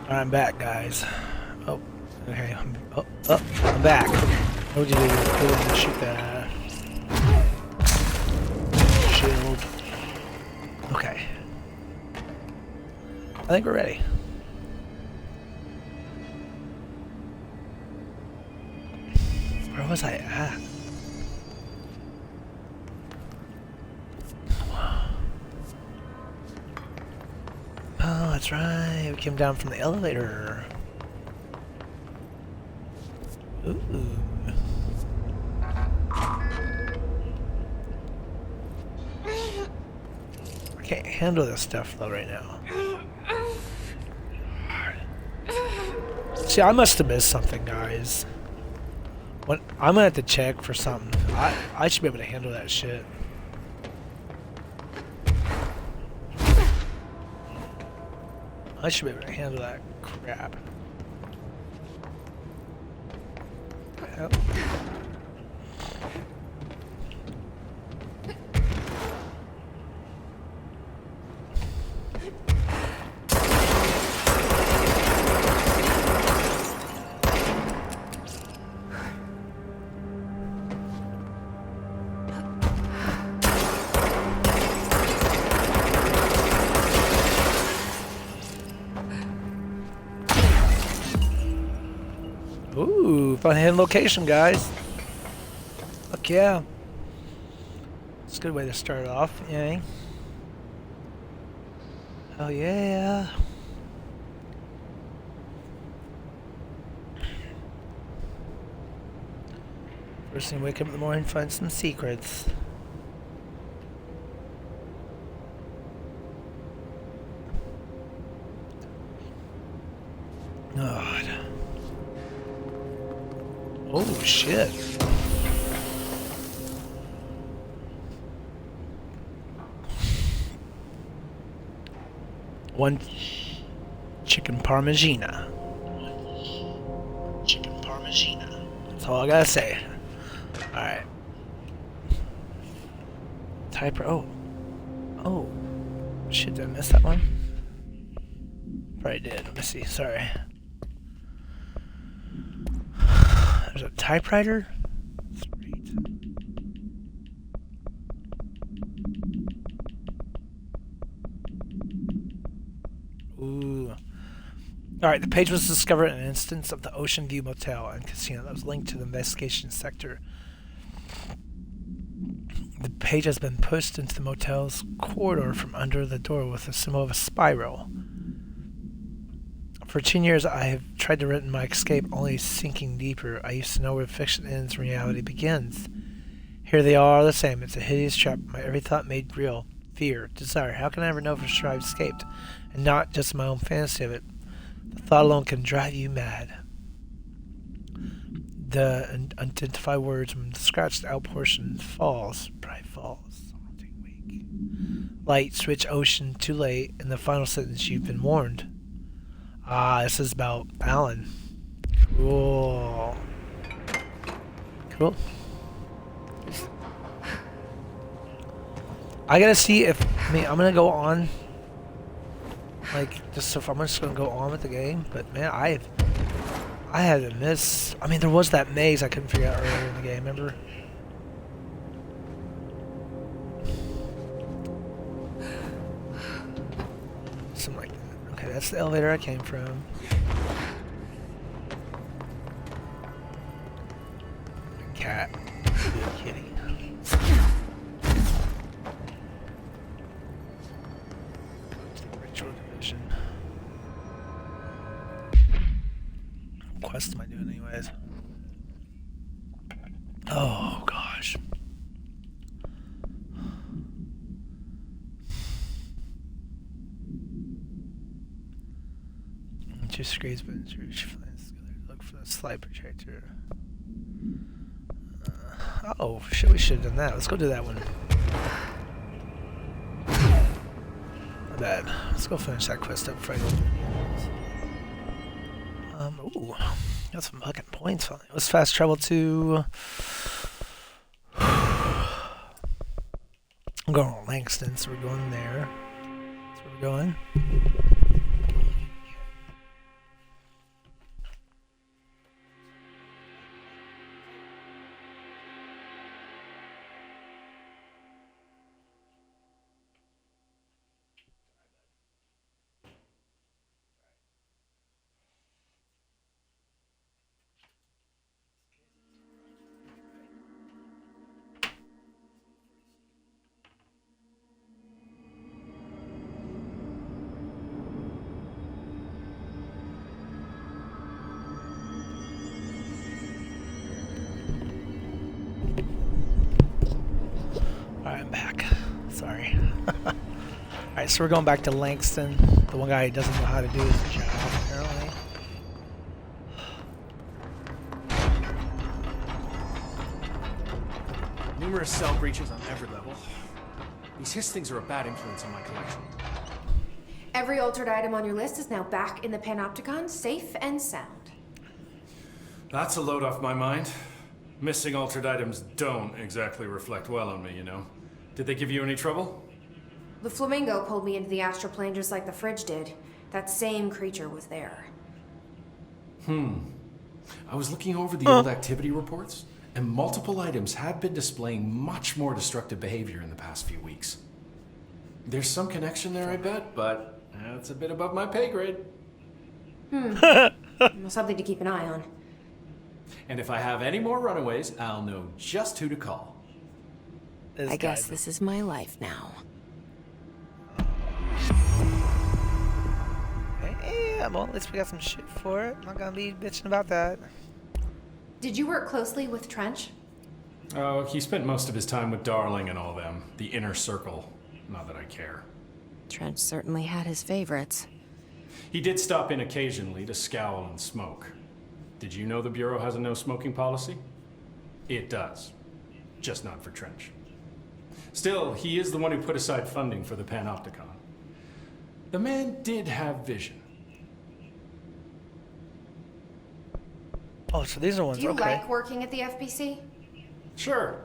I'm back, guys. Oh, okay. I'm back. What would you do? Go ahead and shoot that shield. Okay. I think we're ready. Where was I at? Oh, that's right. We came down from the elevator. Ooh. I can't handle this stuff though right now. See, I must have missed something, guys. I'm gonna have to check for something. I should be able to handle that shit. I should be able to handle that crap. Hell. Ooh, fun hidden location, guys. Fuck yeah. It's a good way to start off, yeah. Oh yeah. First thing, wake up in the morning, find some secrets. God. Oh shit. One chicken parmigiana. Chicken parmigiana. That's all I gotta say. Alright. Typer. Oh. Oh. Shit, did I miss that one? Probably did. Let me see. Sorry. There's a typewriter? Sweet. Ooh. Alright, the page was discovered in an instance of the Ocean View Motel and Casino that was linked to the investigation sector. The page has been pushed into the motel's corridor from under the door with a symbol of a spiral. For 10 years, I have tried to write my escape, only sinking deeper. I used to know where fiction ends and reality begins. Here they are, the same. It's a hideous trap. My every thought made real. Fear, desire. How can I ever know for sure I've escaped? And not just my own fantasy of it. The thought alone can drive you mad. The unidentified words from the scratched out portion falls. Bright falls. Haunting weak. Light, switch, ocean, too late. In the final sentence, you've been warned. Ah, this is about Alan. Cool. Cool. I gotta see if... I mean, I'm gonna go on... Like, just so I'm just gonna go on with the game. But, man, I had to miss... I mean, there was that maze I couldn't figure out earlier in the game, remember? Something like that. Okay, that's the elevator I came from. Cat. Good kitty. Ritual division. What quest am I doing anyways? Oh gosh. Two screens, but look for the slide projector. Oh shit, we should have done that. Let's go do that one. Not bad. Let's go finish that quest up before I go. Ooh, got some fucking points on it. Let's fast travel to. I'm going to Langston, so we're going there. That's where we're going. Alright, so we're going back to Langston, the one guy who doesn't know how to do his job, apparently. Numerous cell breaches on every level. These Hiss things are a bad influence on my collection. Every altered item on your list is now back in the Panopticon, safe and sound. That's a load off my mind. Missing altered items don't exactly reflect well on me, you know. Did they give you any trouble? The flamingo pulled me into the astral plane just like the fridge did. That same creature was there. I was looking over the old activity reports, and multiple items have been displaying much more destructive behavior in the past few weeks. There's some connection there, I bet, but that's a bit above my pay grade. Something to keep an eye on. And if I have any more runaways, I'll know just who to call. I guess this is my life now. Yeah, well, at least we got some shit for it. Not gonna be bitching about that. Did you work closely with Trench? Oh, he spent most of his time with Darling and all them. The inner circle. Not that I care. Trench certainly had his favorites. He did stop in occasionally to scowl and smoke. Did you know the Bureau has a no smoking policy? It does. Just not for Trench. Still, he is the one who put aside funding for the Panopticon. The man did have vision. Oh, so these are ones, Do you okay. like working at the FBC? Sure.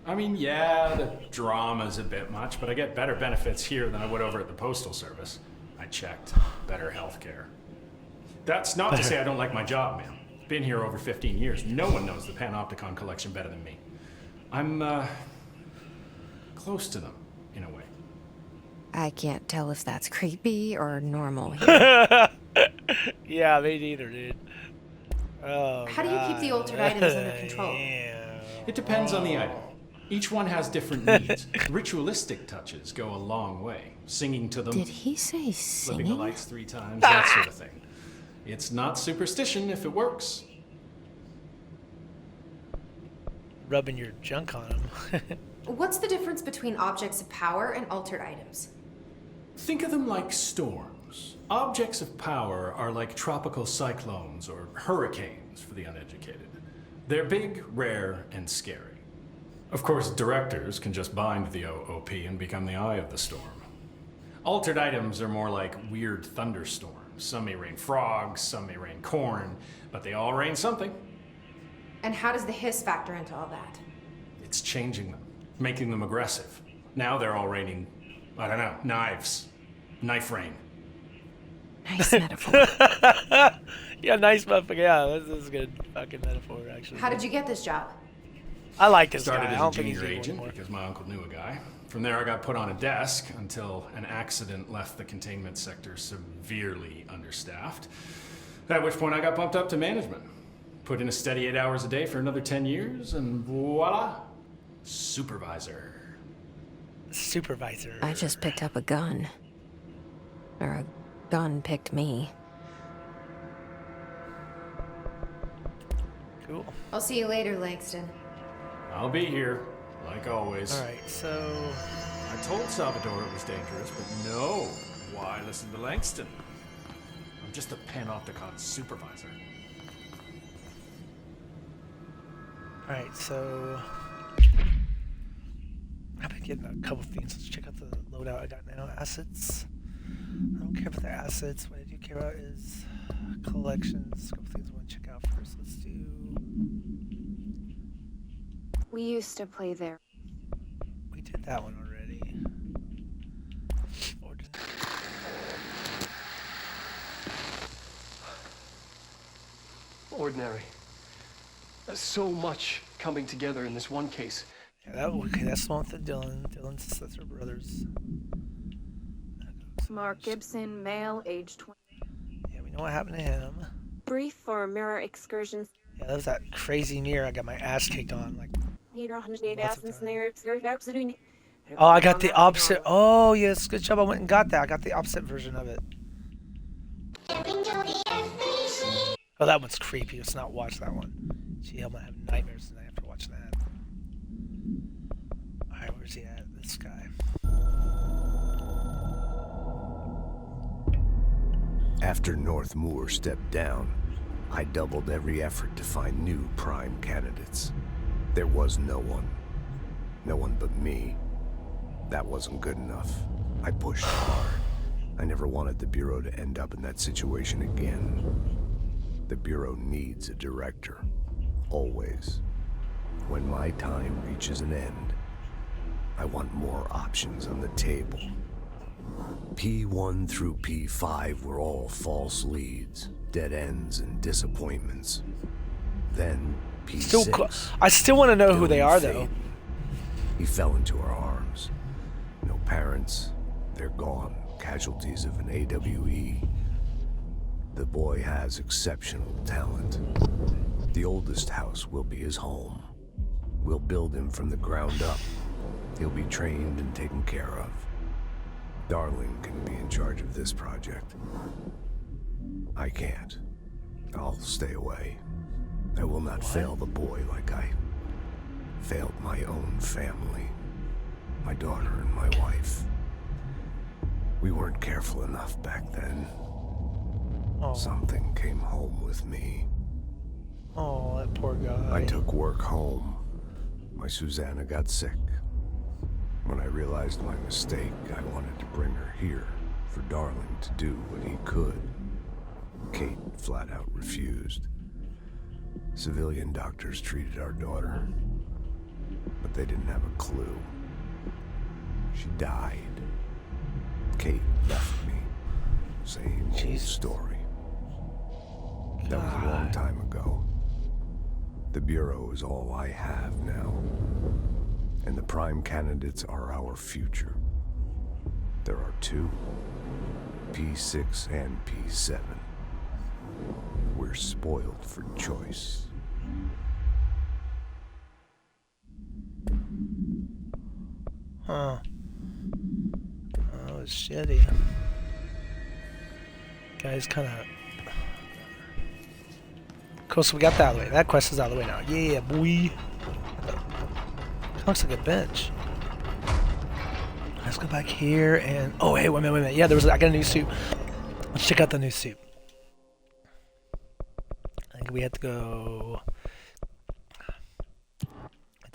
I mean, yeah, the drama's a bit much, but I get better benefits here than I would over at the Postal Service. I checked. Better healthcare. That's not to say I don't like my job, man. Been here over 15 years. No one knows the Panopticon collection better than me. I'm, close to them, in a way. I can't tell if that's creepy or normal. Yeah, me neither, dude. Oh, How do you keep the altered items under control? Yeah. It depends on the item. Each one has different needs. Ritualistic touches go a long way. Singing to them, Did he say flipping the singing? lights 3 times, that sort of thing. It's not superstition if it works. Rubbing your junk on them. What's the difference between objects of power and altered items? Think of them like storms. Objects of power are like tropical cyclones or hurricanes for the uneducated. They're big, rare, and scary. Of course, directors can just bind the OOP and become the eye of the storm. Altered items are more like weird thunderstorms. Some may rain frogs, some may rain corn, but they all rain something. And how does the hiss factor into all that? It's changing them, making them aggressive. Now they're all raining, I don't know, knives. Knife rain. Nice metaphor. Yeah, nice motherfucker. Yeah, this is a good fucking metaphor, actually. How did you get this job? I like this Started guy. I as a don't think he's junior evil agent anymore. because my uncle knew a guy. From there I got put on a desk until an accident left the containment sector severely understaffed. At which point I got bumped up to management. Put in a steady 8 hours a day for another 10 years and voila, supervisor. Supervisor. I just picked up a gun. Or a gun picked me. Cool. I'll see you later, Langston. I'll be here, like always. Alright, so... I told Salvador it was dangerous, but no. Why listen to Langston? I'm just a Panopticon supervisor. Alright, so... I've been getting a couple things. Let's check out the loadout I got now. Assets. I don't care about the assets. What I do care about is collections. A couple things I want to check out first. Let's do... We used to play there. We did that one already. Or did... Ordinary. So much coming together in this one case. Yeah, okay, that's the one with the Dylan. Dylan's sister brothers. Mark Gibson, male, age 20. Yeah, we know what happened to him. Brief for mirror excursions. Yeah, that was that crazy mirror I got my ass kicked on. Like, Peter 108 Lots of Athens time. there. Absolutely. oh, I got the opposite. Oh, yes, good job. I went and got that. I got the opposite version of it. Oh, that one's creepy. Let's not watch that one. Gee, I'm gonna have nightmares tonight after watching that. Alright, where's he at? This guy. After North Moore stepped down, I doubled every effort to find new prime candidates. There was no one. No one but me. That wasn't good enough. I pushed hard. I never wanted the Bureau to end up in that situation again. The Bureau needs a director. Always. When my time reaches an end, I want more options on the table. P1 through P5 were all false leads, dead ends, and disappointments. Then P6. I still want to know who they are, though. He fell into our arms. No parents. They're gone. Casualties of an AWE. The boy has exceptional talent. The oldest house will be his home. We'll build him from the ground up. He'll be trained and taken care of. Darling can be in charge of this project. I can't. I'll stay away. I will not fail the boy like I failed my own family. My daughter and my wife. We weren't careful enough back then. Oh. Something came home with me. Oh, that poor guy. I took work home. My Susanna got sick. When I realized my mistake, I wanted to bring her here for Darling to do what he could. Kate flat out refused. Civilian doctors treated our daughter, but they didn't have a clue. She died. Kate left me. Same old story. That was a long time ago. The Bureau is all I have now. And the prime candidates are our future. There are two, P6 and P7. We're spoiled for choice. Huh. Oh, it's shitty. Guy's kind of... Cool, so we got that out of the way. That quest is out of the way now. Yeah, boy. Looks like a bench. Let's go back here and... Oh, hey, wait a minute. Yeah, I got a new suit. Let's check out the new suit. I think we have to go...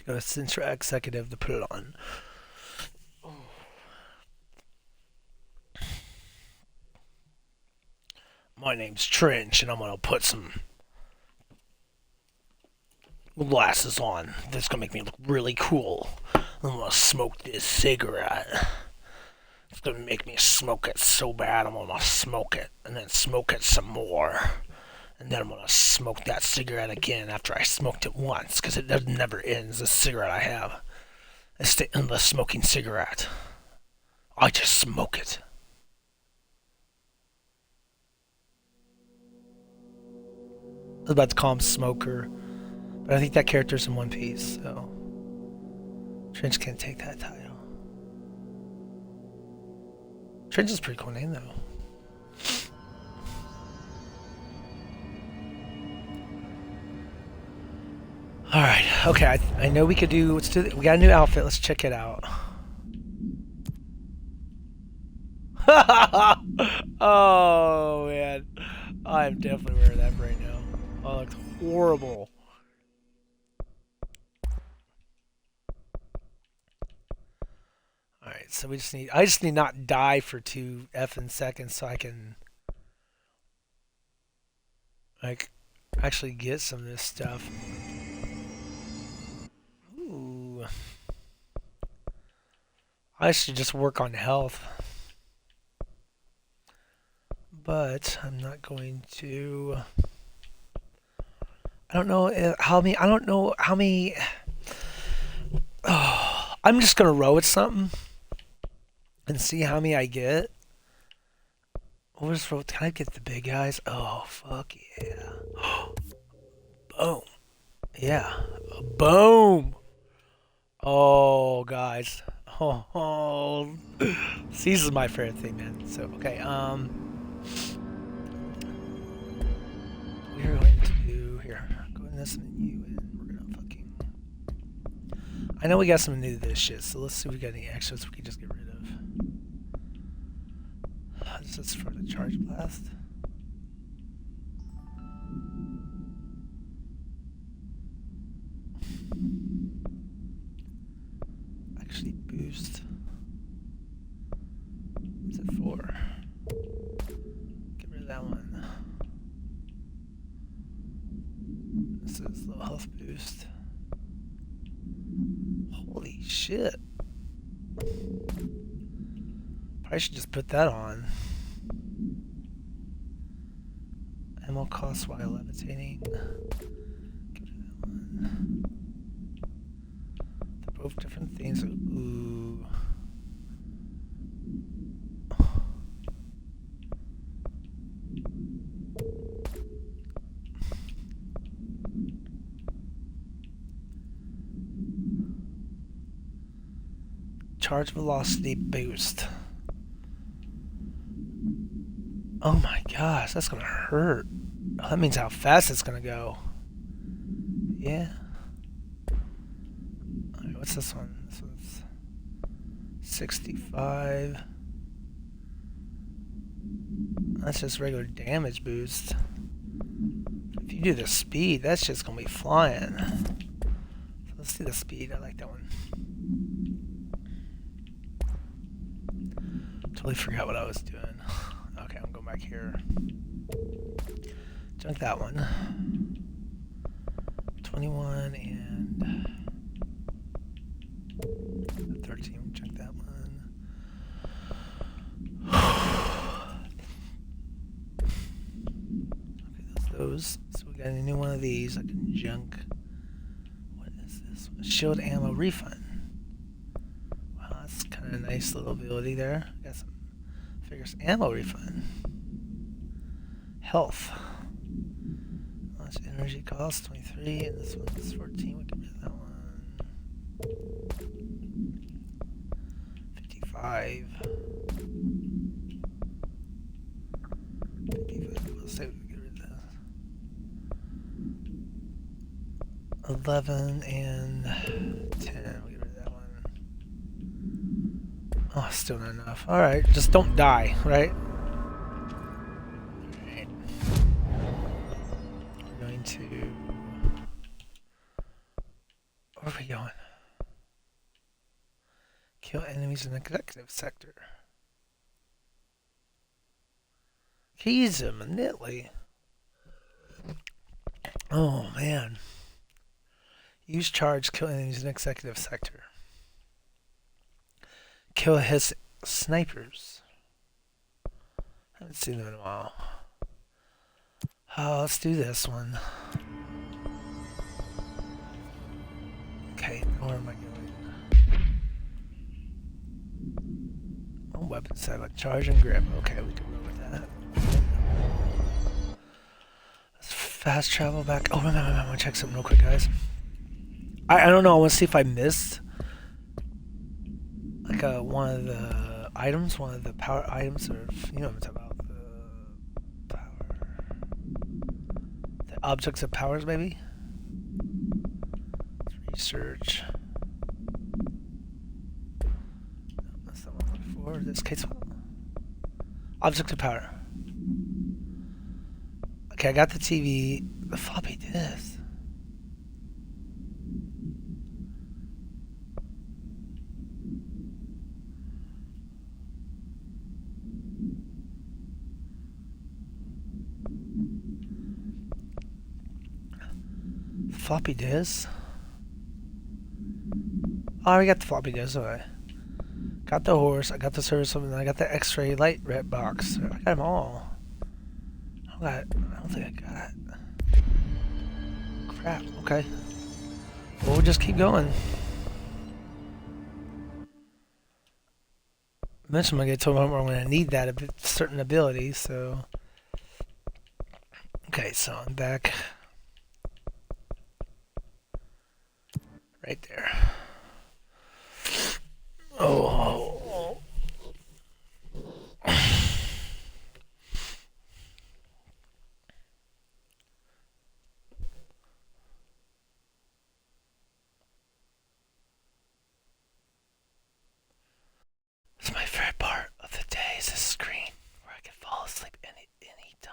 to Sintra Executive to put it on. My name's Trench, and I'm gonna put some glasses on. That's gonna make me look really cool. I'm gonna smoke this cigarette. It's gonna make me smoke it so bad I'm gonna smoke it, and then smoke it some more. And then I'm gonna smoke that cigarette again after I smoked it once, because it never ends, the cigarette I have. It's the endless smoking cigarette. I just smoke it. I was about to call him Smoker, but I think that character's in One Piece, so Trench can't take that title. Trench is a pretty cool name, though. Alright, okay, I know we could do, we got a new outfit, let's check it out. Oh, man. I'm definitely wearing that right now. Oh, it looks horrible. Alright, so I just need not die for 2 effing seconds so I can, like, actually get some of this stuff. Ooh. I should just work on health. But I'm not going to. I don't know how many. Oh, I'm just gonna row with something and see how many I get. We'll just roll. Can I get the big guys? Oh, fuck yeah. Boom. Yeah. Boom. Oh, guys. Oh. See, this is my favorite thing, man. So, okay. We're going to do here. Go in this menu and we're gonna fucking. I know we got some new to this shit, so let's see if we got any extras we can just get rid of. This is for the charge blast. What's this? Low health boost. Holy shit. Probably should just put that on. Ammo costs while levitating. Give it that one. They're both different things. Ooh. Charge velocity boost. Oh my gosh, that's gonna hurt. Oh, that means how fast it's gonna go. Yeah. Alright, what's this one? This one's 65. That's just regular damage boost. If you do the speed, that's just gonna be flying. So let's do the speed. I like that one. Totally forgot what I was doing. Okay, I'm going back here. Junk that one. 21 and 13. Junk that one. Okay, that's those. So we got a new one of these. I can junk. What is this? Shield ammo refund. Wow, that's kind of a nice little ability there. Got some figures. Ammo refund. Health. Launch energy cost 23, and this one's 14. We can do that one. 55. 55. Let's say we can get rid of that. 11 and 10. We get rid of that one. Oh, still not enough. Alright, just don't die, right? Alright. We're going to... Where are we going? Kill enemies in the executive sector. Keys immediately. Oh, man. Use charge, kill enemies in the executive sector. Kill his snipers. Haven't seen them in a while. Oh, let's do this one. Okay, where am I going? Oh, weapon select, charge and grip. Okay, we can go with that. Let's fast travel back. Oh, no, I want to check something real quick, guys. I don't know. I want to see if I missed like one of the items, one of the power items, or you know what I'm talking about, the power, the objects of powers, maybe. Let's research. No, that's not what I'm looking for. This case, object of power. Okay, I got the TV. The floppy disk. Floppy disk. Oh, I got the floppy disk. Okay. Got the horse. I got the service. And I got the X-ray light red box. I got them all. I don't think I got. Crap. Okay. Well, we'll just keep going. Eventually, I'm gonna get to a moment where I'm gonna need that certain ability. So. Okay, so I'm back. Right there. Oh. It's my favorite part of the day is this screen where I can fall asleep any time.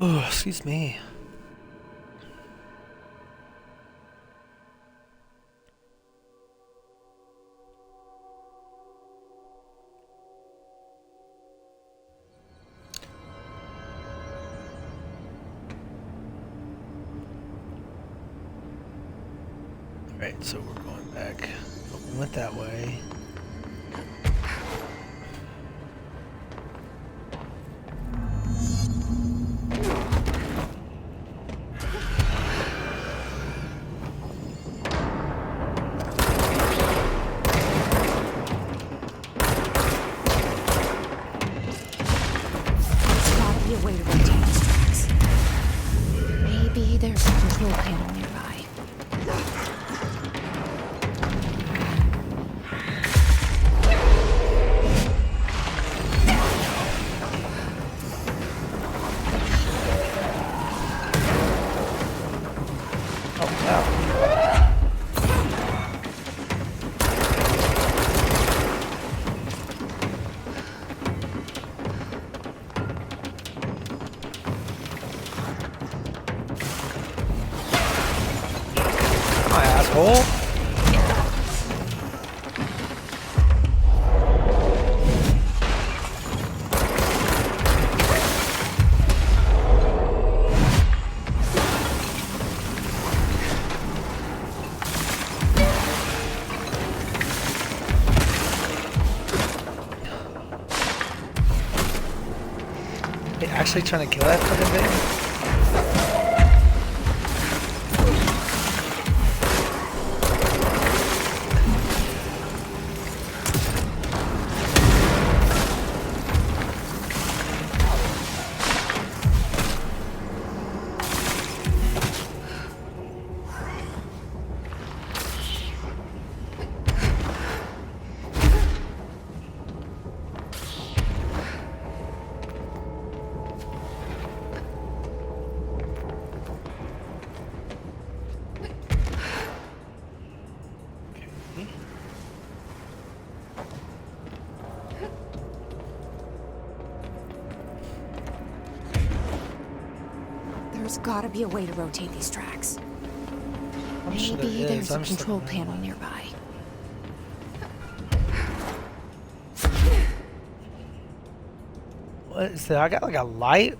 Oh, excuse me. Alright, so we're going back. We went that way. There's gotta be a way to rotate these tracks. Maybe there's a control panel nearby. Oh, wow. My asshole. They actually trying to kill that fucking thing? There's gotta be a way to rotate these tracks. I'm sure there Maybe is. there's a I'm just control looking. panel nearby. What is that? I got like a light?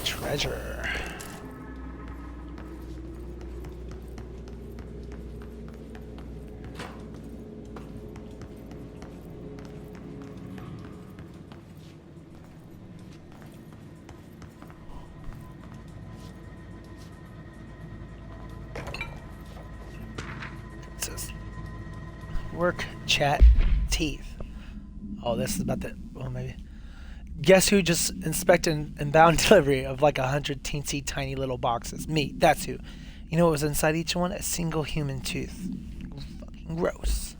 Treasure. It says work, chat, teeth. Oh, this is about the. Well, maybe. Guess who just inspected and bound delivery of like 100 teensy tiny little boxes? Me. That's who. You know what was inside each one? A single human tooth. Fucking gross.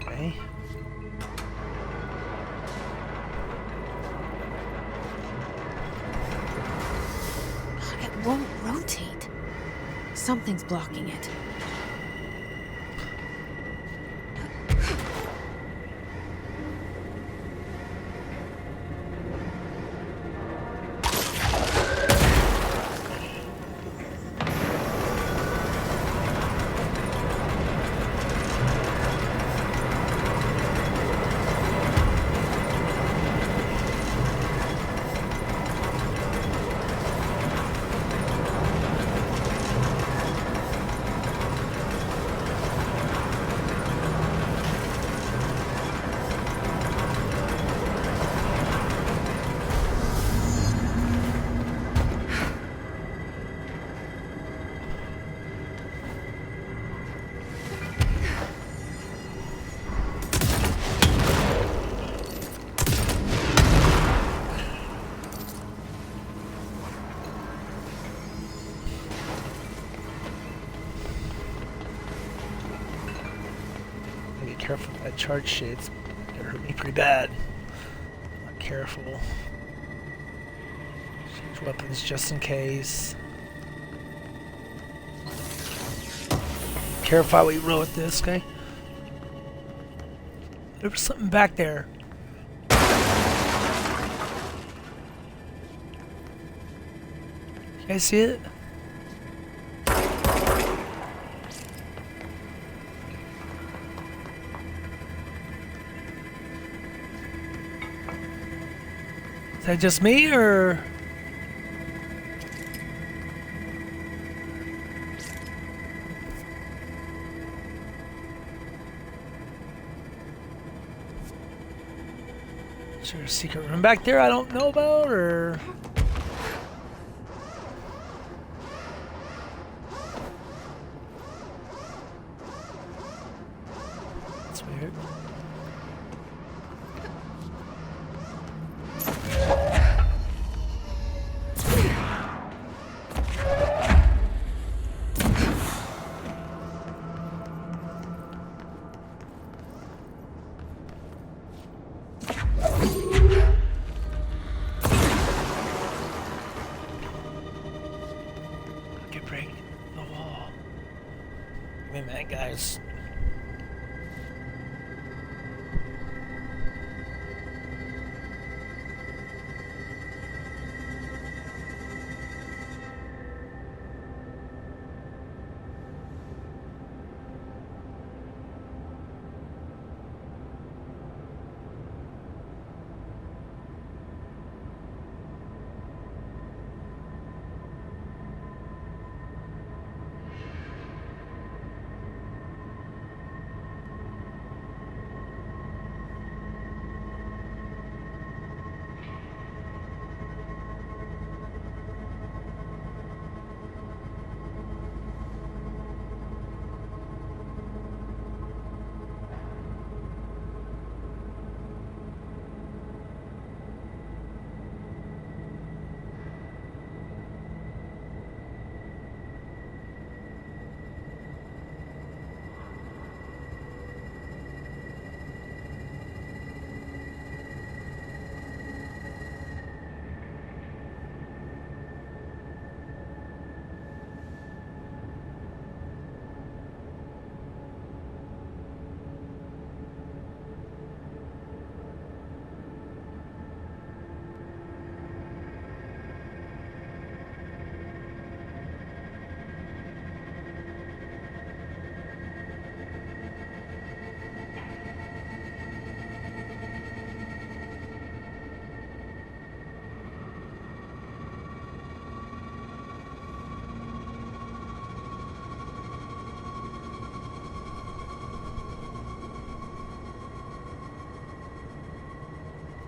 Okay. It won't rotate. Something's blocking it. charge shades. It hurt me pretty bad. Not careful. Change weapons just in case. Careful how we roll with this, okay? There was something back there. You guys see it? Is that just me, or? Is there a secret room back there I don't know about, or? That's weird. Wait a minute, guys.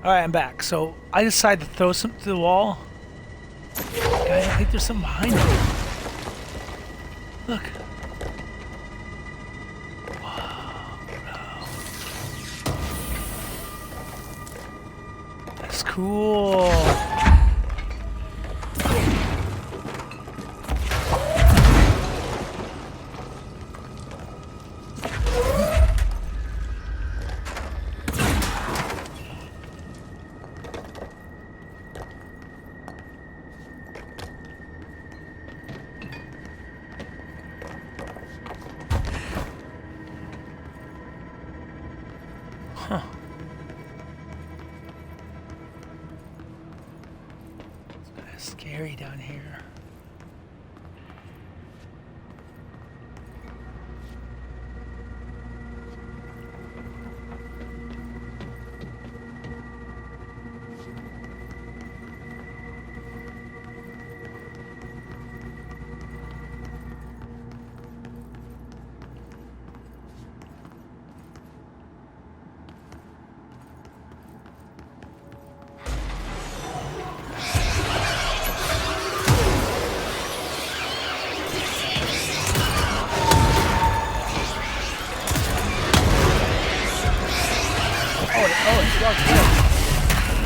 Alright, I'm back. So, I decided to throw something to the wall. Guys, I think there's something behind it. Look. Wow, bro. That's cool. Huh. It's kind of scary down here.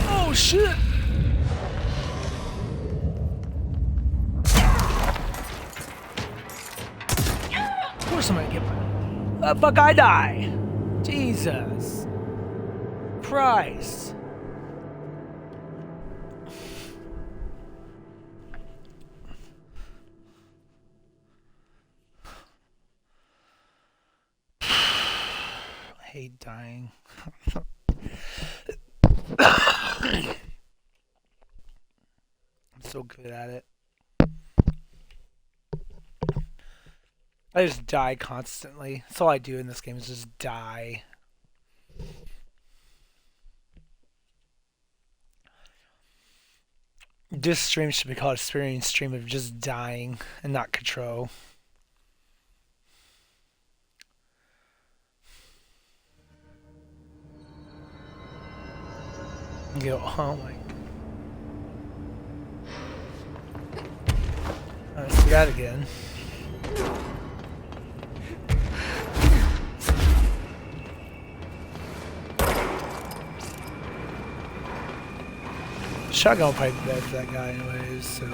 Oh shit! Of course I'm gonna get my... fuck I die! Jesus Christ. I hate dying. I'm so good at it. I just die constantly. That's all I do in this game is just die. This stream should be called Experience Stream of just dying and not control. You go, oh my. Let's do that again. Shotgun will probably be better for that guy anyways, so...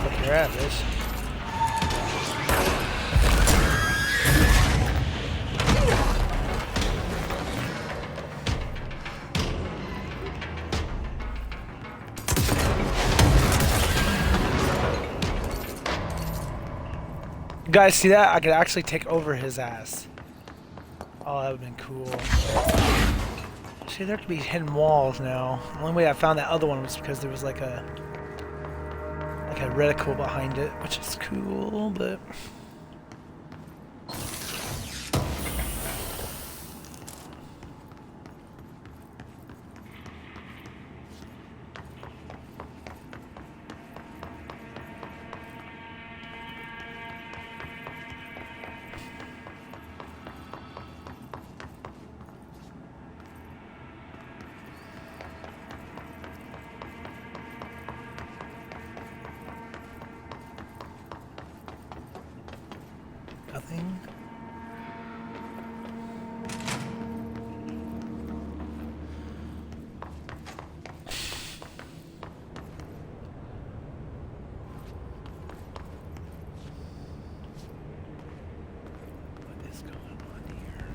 Fucking grab this. You guys see that? I could actually take over his ass. Oh, that would have been cool. See, there could be hidden walls now. The only way I found that other one was because there was like a reticle behind it, which is cool, but... Nothing. What is going on here?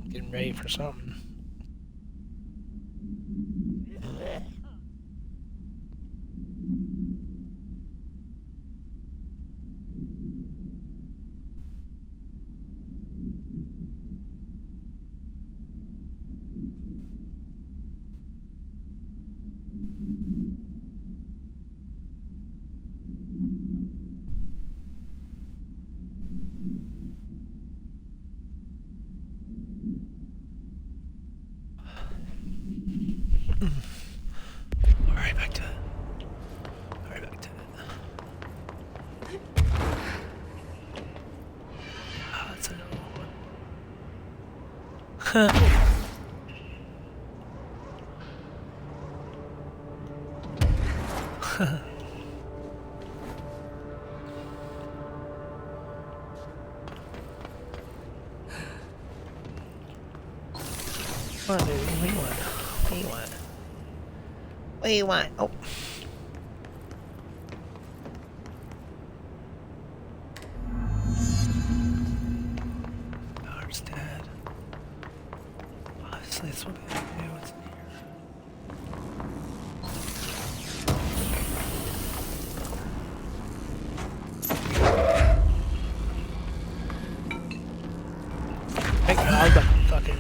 Getting ready for something. Alright, back to it. Alright, back to it. Oh, that's another one. Come on, dude. What do you want? What do you want? What do you want? Oh. Power's dead. Obviously, that's what we have to do. What's in here? Hey, I'm the fucking...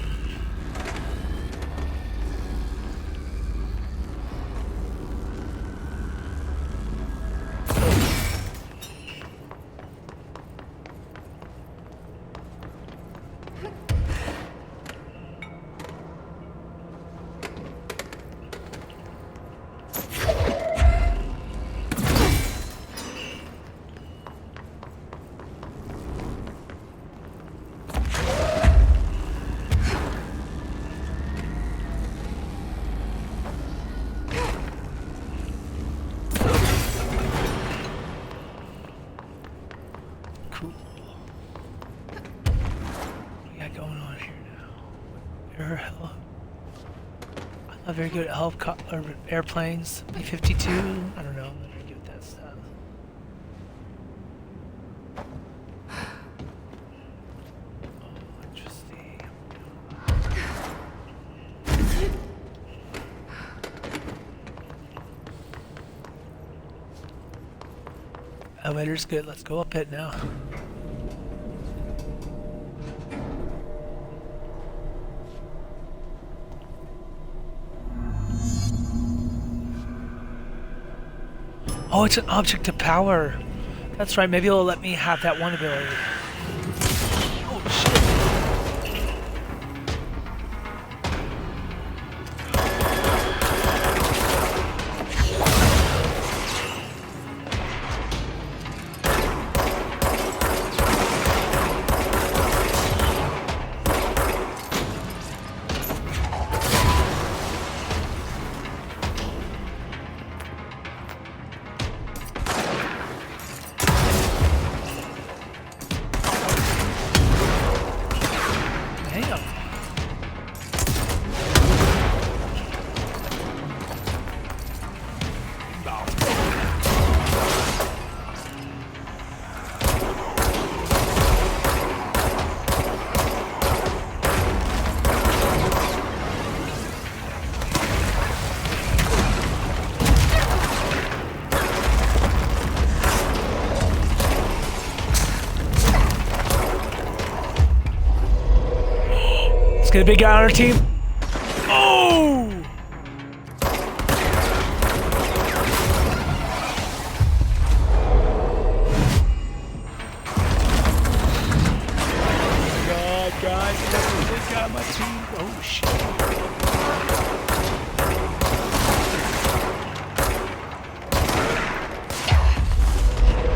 Not very good at or airplanes. B-52. I don't know. I'm not very good with that stuff. Oh, interesting. Elevator's good. Let's go up it now. Oh, it's an object of power. That's right. Maybe it'll let me have that one ability. Oh, shit. Let's get a big guy on our team. Oh! God, guys, that's a big guy on my team. Oh, shit.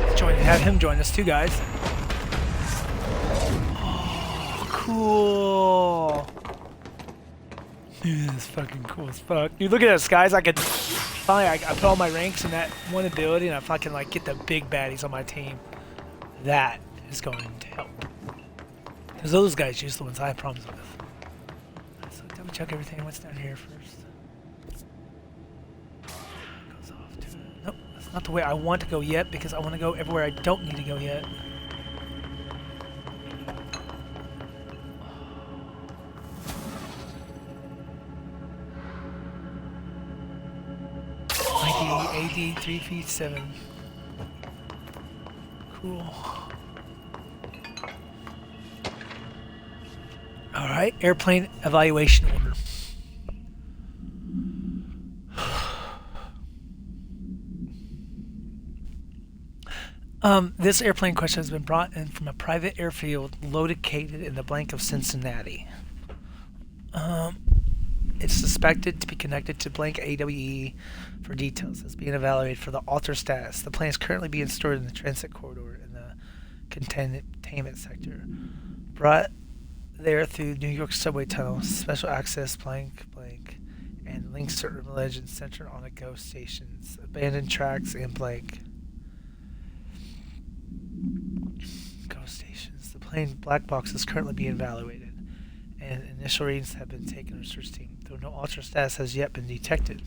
Let's have him join us too, guys. Oh, cool. Dude, this is fucking cool as fuck. Dude, look at this, guys. I could finally, I put all my ranks in that one ability, and I fucking like get the big baddies on my team. That is going to help. Because those guys use the ones I have problems with. So double check everything. What's down here first? Goes off to nope, that's not the way I want to go yet, because I want to go everywhere I don't need to go yet. AD 3 feet 7. Cool. All right, airplane evaluation order. This airplane question has been brought in from a private airfield located in the blank of Cincinnati. It's suspected to be connected to blank AWE for details. It's being evaluated for the alter status. The plane is currently being stored in the transit corridor in the containment sector. Brought there through New York subway tunnels, special access blank, and links to urban legends centered on the ghost stations, abandoned tracks, and blank. Ghost stations. The plane black box is currently being evaluated, and initial readings have been taken on the research team, though no alter status has yet been detected.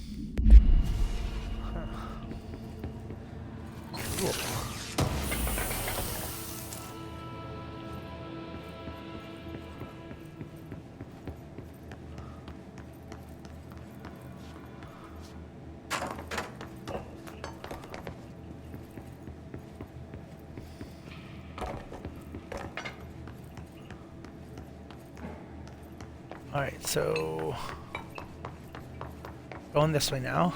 Huh. Cool. Alright, so going this way now.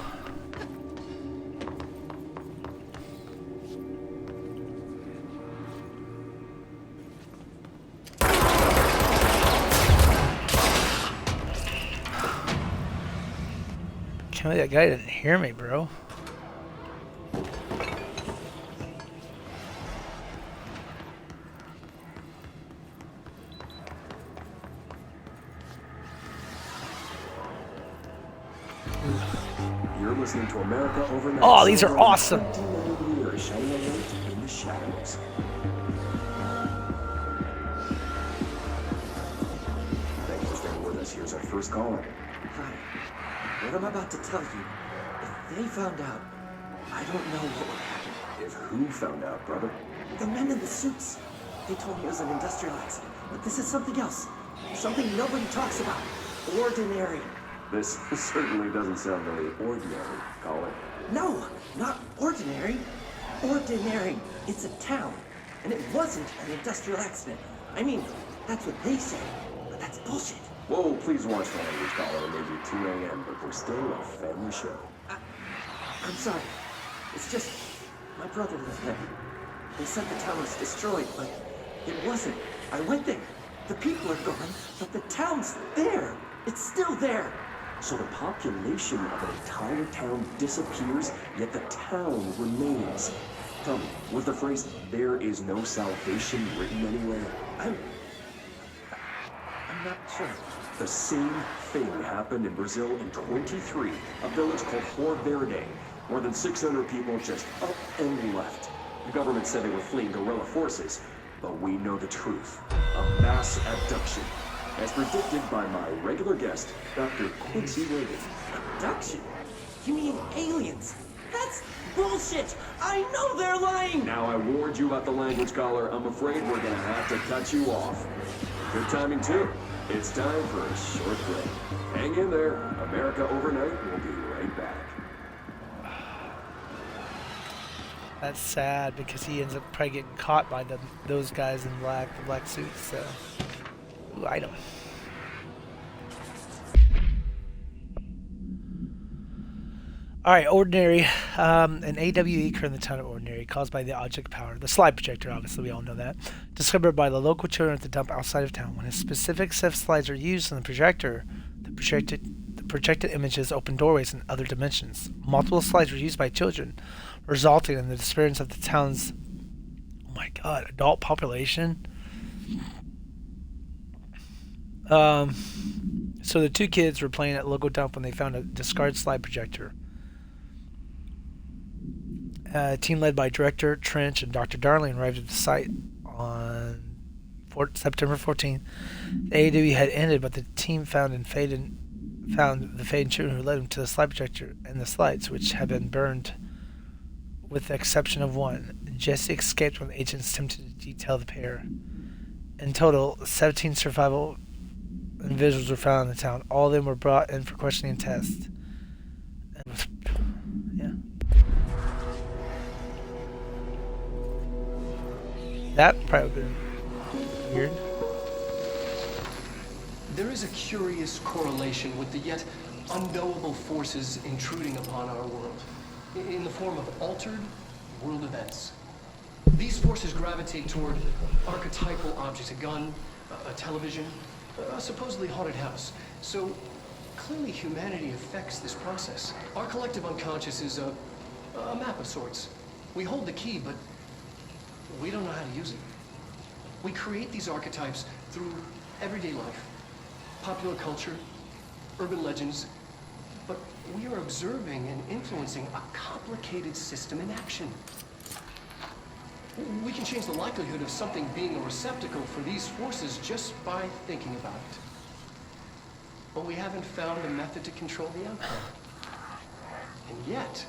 Can't believe that guy didn't hear me, bro. You're listening to America Overnight. Oh, these are awesome. Shining a light in the shadows. Thanks for staying with us. Here's our first caller. Hi. what I'm about to tell you, if they found out, I don't know what would happen. If who found out, brother? The men in the suits. They told me it was an industrial accident, but this is something else. Something nobody talks about. Ordinary. This certainly doesn't sound very ordinary, Colin. No, not ordinary. Ordinary. It's a town. And it wasn't an industrial accident. I mean, that's what they say, but that's bullshit. Whoa, please watch the language, Colin. It may be 2 a.m., but we're still a family show. I'm sorry. It's just, my brother lives there. They said the town was destroyed, but it wasn't. I went there. The people are gone, but the town's there. It's still there. So the population of an entire town disappears, yet the town remains. Tell me, was the phrase, "there is no salvation" written anywhere? I'm not sure. The same thing happened in Brazil in 23, a village called Flor Verde. More than 600 people just up and left. The government said they were fleeing guerrilla forces, but we know the truth. A mass abduction, as predicted by my regular guest, Dr. Quincy Reagan. Abduction? You mean aliens? That's bullshit! I know they're lying! Now I warned you about the language, Scholar. I'm afraid we're gonna have to cut you off. Good timing, too. It's time for a short break. Hang in there. America Overnight will be right back. That's sad because he ends up probably getting caught by those guys in the black suits. So, ooh, item. All right, Ordinary, an AWE occurred in the town of Ordinary, caused by the object power, the slide projector. Obviously, we all know that. Discovered by the local children at the dump outside of town. When a specific set of slides are used in the projector, the projected images open doorways in other dimensions. Multiple slides were used by children, resulting in the disappearance of the town's, oh my god, adult population. So the two kids were playing at a local dump when they found a discarded slide projector. A team led by Director Trench and Dr. Darling arrived at the site on September 14th. The AWE had ended, but the team found the faded children who led them to the slide projector and the slides, which had been burned with the exception of one. Jesse escaped when the agents attempted to detail the pair. In total, 17 survival individuals were found in the town. All of them were brought in for questioning and tests. That probably would have been weird. There is a curious correlation with the yet unknowable forces intruding upon our world, in the form of altered world events. These forces gravitate toward archetypal objects, a gun, a television, a supposedly haunted house. So clearly humanity affects this process. Our collective unconscious is a map of sorts. We hold the key, but we don't know how to use it. We create these archetypes through everyday life, popular culture, urban legends, but we are observing and influencing a complicated system in action. We can change the likelihood of something being a receptacle for these forces just by thinking about it. But we haven't found a method to control the outcome. And yet,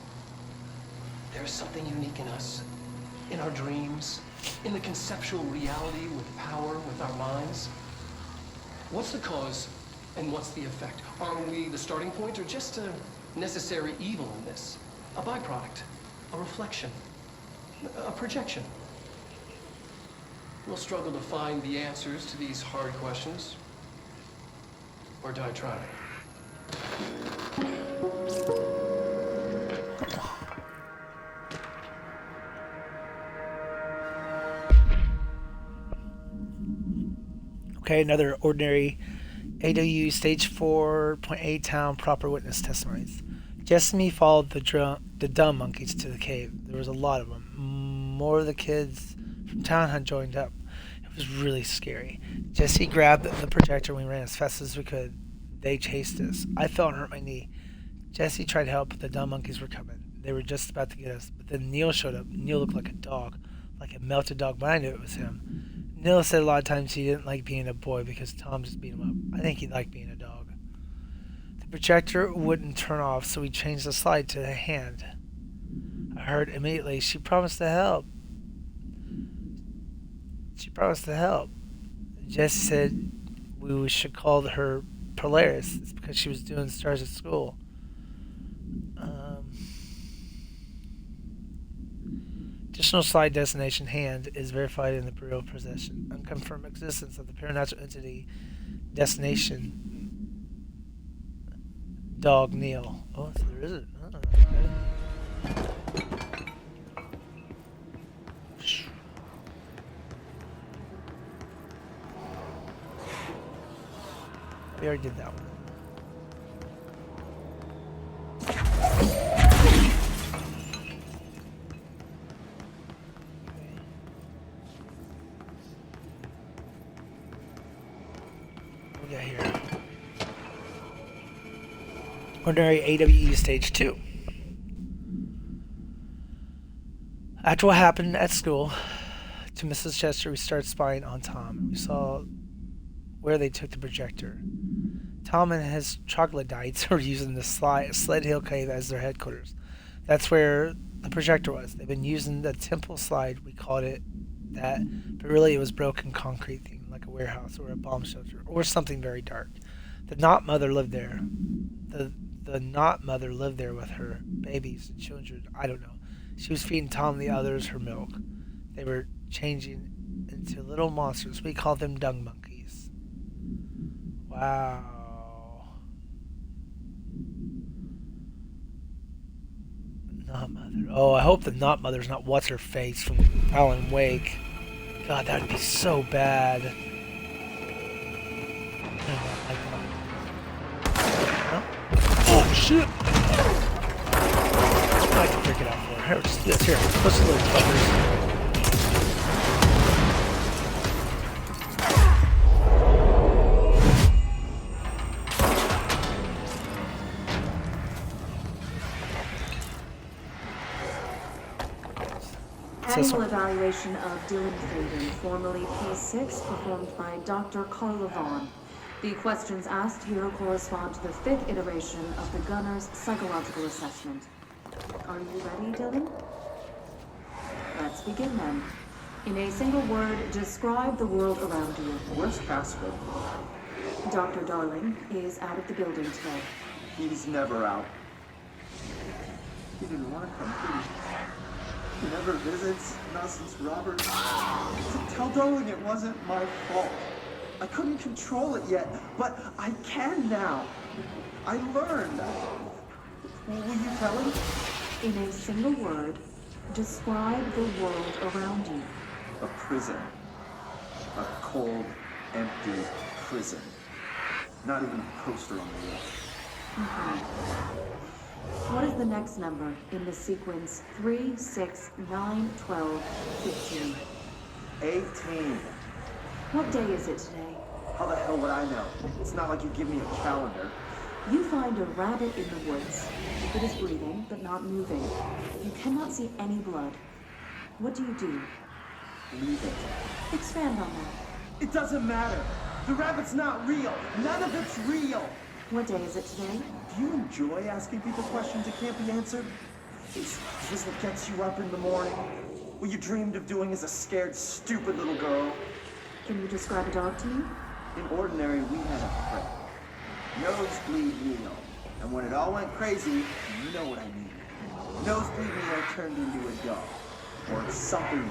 there's something unique in us, in our dreams, in the conceptual reality with power, with our minds. What's the cause and what's the effect? Are we the starting point or just a necessary evil in this? A byproduct, a reflection, a projection? We'll struggle to find the answers to these hard questions. Or die trying. Okay, another Ordinary AWE Stage 4.8 town proper witness testimonies. Jesse followed the dumb monkeys to the cave. There was a lot of them. More of the kids from town had joined up. It was really scary. Jesse grabbed the projector and we ran as fast as we could. They chased us. I fell and hurt my knee. Jesse tried to help, but the dumb monkeys were coming. They were just about to get us. But then Neil showed up. Neil looked like a dog, like a melted dog, but I knew it was him. Neil said a lot of times he didn't like being a boy because Tom just beat him up. I think he liked being a dog. The projector wouldn't turn off, so we changed the slide to a hand. I heard immediately, she promised to help. She promised to help. Jesse said we should call her Polaris. It's because she was doing stars at school. Additional slide destination hand is verified in the Bureau of possession. Unconfirmed existence of the paranatural entity destination dog Neil. Oh, so there is it. Oh, okay. We already did that one. What we got here? Ordinary AWE Stage 2. After what happened at school to Mrs. Chester, we started spying on Tom. We saw where they took the projector. Tom and his troglodytes were using the Sled Hill Cave as their headquarters. That's where the projector was. They've been using the temple slide, we called it that, but really it was broken concrete thing, like a warehouse or a bomb shelter or something very dark. The Knot Mother lived there. The Knot Mother lived there with her babies and children. I don't know. She was feeding Tom and the others her milk. They were changing into little monsters. We called them dung monkeys. Wow. Knot Mother. Oh, I hope the Knot Mother's not what's her face from Alan Wake. God, that would be so bad. Oh shit! I can freak it out for her. Just this here. Push the little fuckers. Annual evaluation of Dylan Faden, formerly P6, performed by Dr. Carla Vaughn. The questions asked here correspond to the 5th iteration of the Gunner's psychological assessment. Are you ready, Dylan? Let's begin then. In a single word, describe the world around you. Where's Casper? Dr. Darling is out of the building today. He's never out. He didn't want to come here. He never visits, not since Robert. Tell Darling it wasn't my fault. I couldn't control it yet, but I can now. I learned. Will you tell him? In a single word, describe the world around you. A prison. A cold, empty prison. Not even a poster on the wall. What is the next number in the sequence 3, 6, 9, 12, 15? 18. What day is it today? How the hell would I know? It's not like you give me a calendar. You find a rabbit in the woods. It is breathing, but not moving. You cannot see any blood. What do you do? Leave it. Expand on that. It doesn't matter. The rabbit's not real. None of it's real. What day is it today? Do you enjoy asking people questions that can't be answered? Is this what gets you up in the morning? What you dreamed of doing as a scared, stupid little girl? Can you describe a dog to me? In ordinary, we had a prey. Nosebleed Neo. And when it all went crazy, you know what I mean. Nosebleed Neo turned into a dog. Or something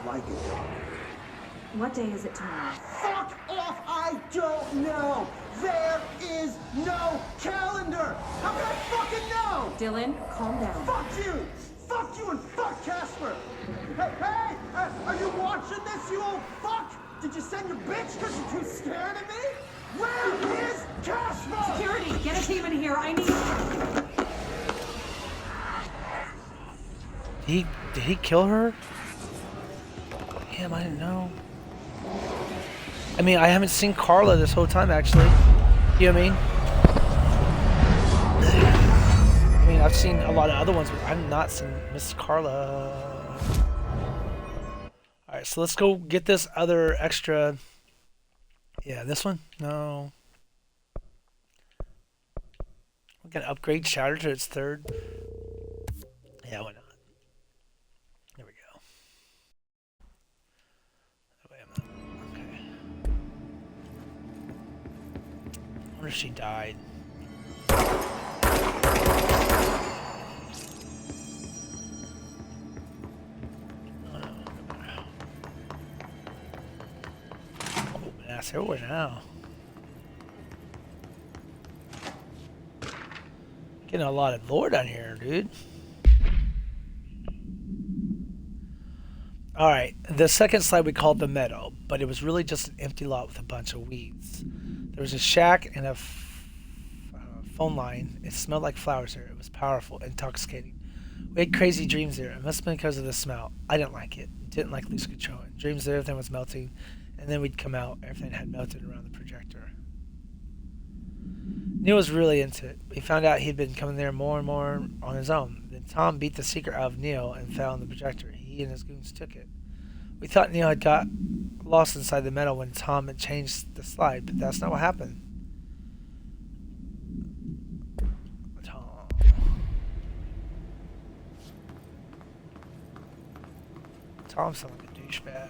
like a dog. What day is it tomorrow? Fuck off! I don't know! There is no calendar! How can I fucking know? Dylan, calm down. Fuck you! Fuck you and fuck Casper! Hey! Are you watching this, you old fuck? Did you send your bitch because you're too scared of me? Where is Casper? Security, get a team in here. I need... Did he kill her? Damn, I didn't know. I mean, I haven't seen Carla this whole time, actually. You know what I mean? I mean, I've seen a lot of other ones, but I've not seen Miss Carla. Alright, so let's go get this other extra... Yeah, this one? No. We can upgrade Shatter to its third. Yeah, why not? There we go. Wait a minute. Okay. I wonder if she died. That's everywhere now. Getting a lot of lore down here, dude. Alright, the second slide we called the meadow, but it was really just an empty lot with a bunch of weeds. There was a shack and a phone line. It smelled like flowers there. It was powerful, intoxicating. We had crazy dreams there. It must have been because of the smell. I didn't like it. Didn't like lose control. Dreams that everything was melting. And then we'd come out, everything had melted around the projector. Neil was really into it. We found out he'd been coming there more and more on his own. Then Tom beat the secret out of Neil and found the projector. He and his goons took it. We thought Neil had got lost inside the meadow when Tom had changed the slide, but that's not what happened. Tom sounded like a douchebag.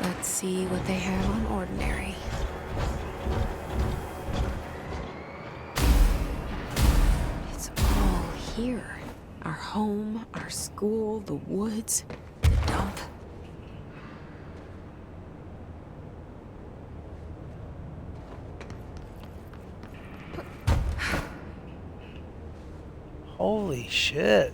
Let's see what they have on Ordinary. It's all here. Our home, our school, the woods, the dump. Holy shit.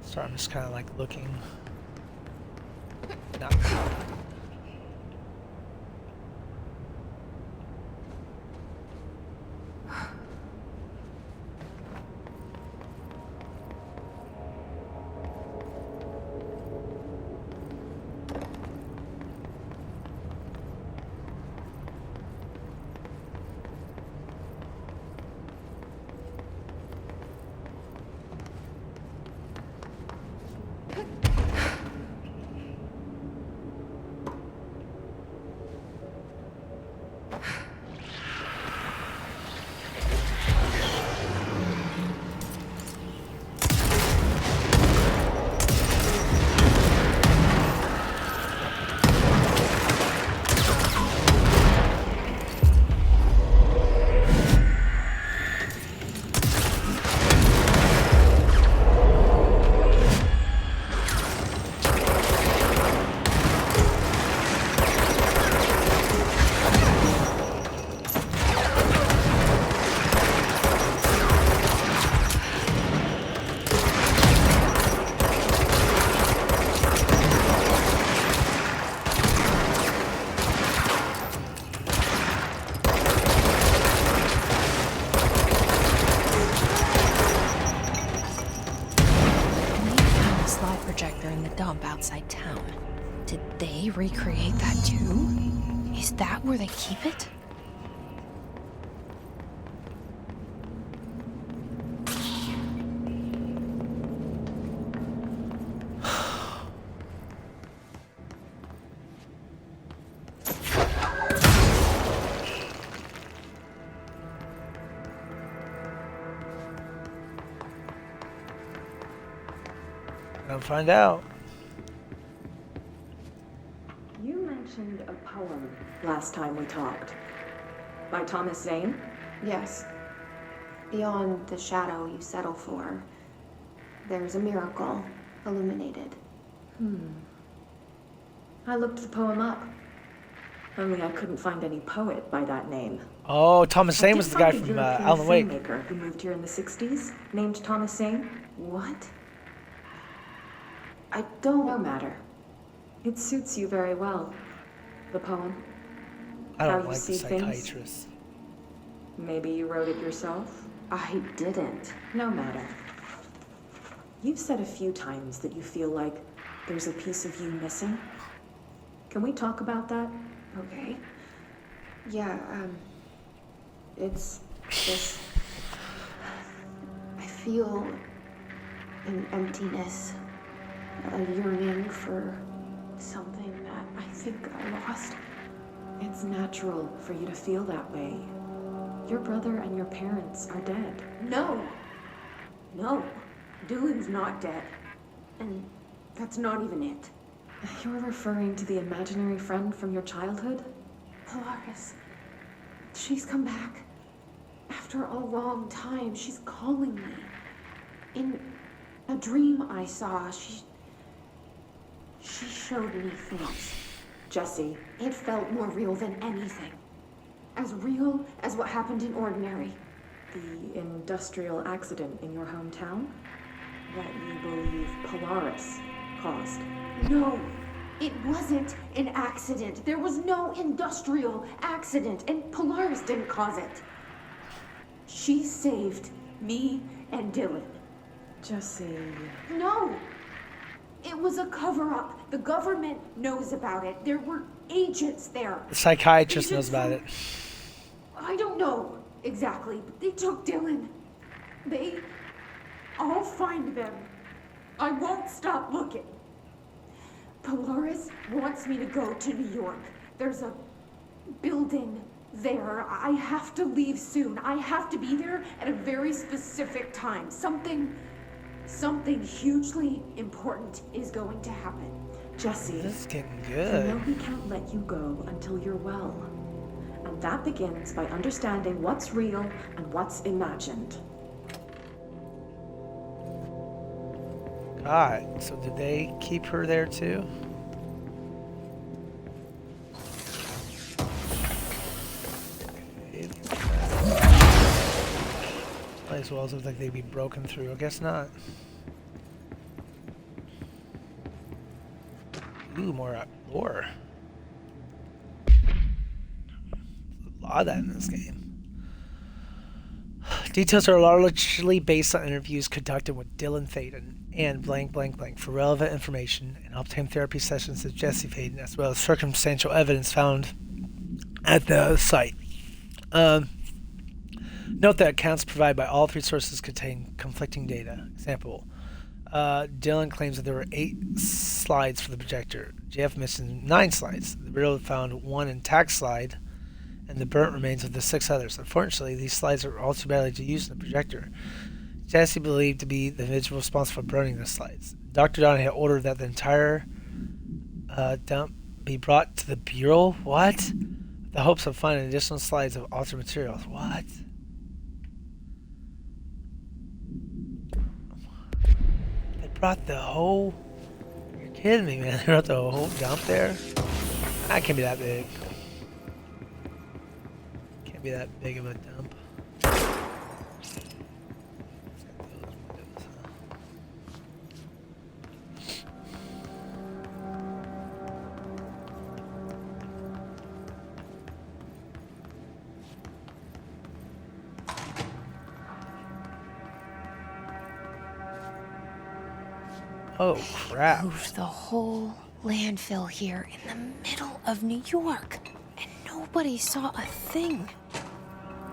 So I'm just kind of like looking. Not. Projector in the dump outside town. Did they recreate that too? Is that where they keep it? I'll find out. You mentioned a poem last time we talked. By Thomas Zane? Yes. Beyond the shadow you settle for, there's a miracle illuminated. I looked the poem up. Only I couldn't find any poet by that name. Oh, Thomas Zane I was did the guy find a from European Alan Wake. filmmaker who moved here in the 60s, named Thomas Zane. What? I don't. No matter. It suits you very well. The poem. I How don't you like the see things? psychiatrist. Maybe you wrote it yourself? I didn't. No matter. You've said a few times that you feel like there's a piece of you missing. Can we talk about that? Okay. Yeah, it's this. I feel an emptiness, a yearning for something that I think I lost. It's natural for you to feel that way. Your brother and your parents are dead. No! No. Dylan's not dead. And that's not even it. You're referring to the imaginary friend from your childhood? Polaris. She's come back. After a long time, she's calling me. In a dream I saw, she showed me things. Jesse, It felt more real than anything. As real as what happened in Ordinary. the industrial accident in your hometown that you believe Polaris caused. No, it wasn't an accident. There was no industrial accident, and Polaris didn't cause it. She saved me and Dylan. Jesse, No! It was a cover-up. The government knows about it. There were agents there. The psychiatrist knows Agents about it. I don't know exactly, but they took Dylan. I'll find them. I won't stop looking. Polaris wants me to go to New York. There's a building there. I have to leave soon. I have to be there at a very specific time. Something hugely important is going to happen. Jesse, This is getting you good. know he can't let you go until you're well. And that begins by understanding what's real and what's imagined. God, so did they keep her there too? Place walls look like they'd be broken through. I guess not. Ooh, more lore. A lot of that in this game. Details are largely based on interviews conducted with Dylan Faden and blank blank blank for relevant information and obtained therapy sessions with Jesse Faden, as well as circumstantial evidence found at the site. Note that accounts provided by all three sources contain conflicting data. Example, Dylan claims that there were 8 slides for the projector. JF mentioned 9 slides. The Bureau found 1 intact slide and the burnt remains of the 6 others. Unfortunately, these slides are all too badly to use in the projector. Jesse believed to be the individual responsible for burning the slides. Dr. Don had ordered that the entire dump be brought to the Bureau. What? With the hopes of finding additional slides of altered materials. What? They brought the whole... You're kidding me, man. They brought the whole dump there? That can't be that big. Can't be that big of a dump. Oh, crap. Moved the whole landfill here in the middle of New York, and nobody saw a thing.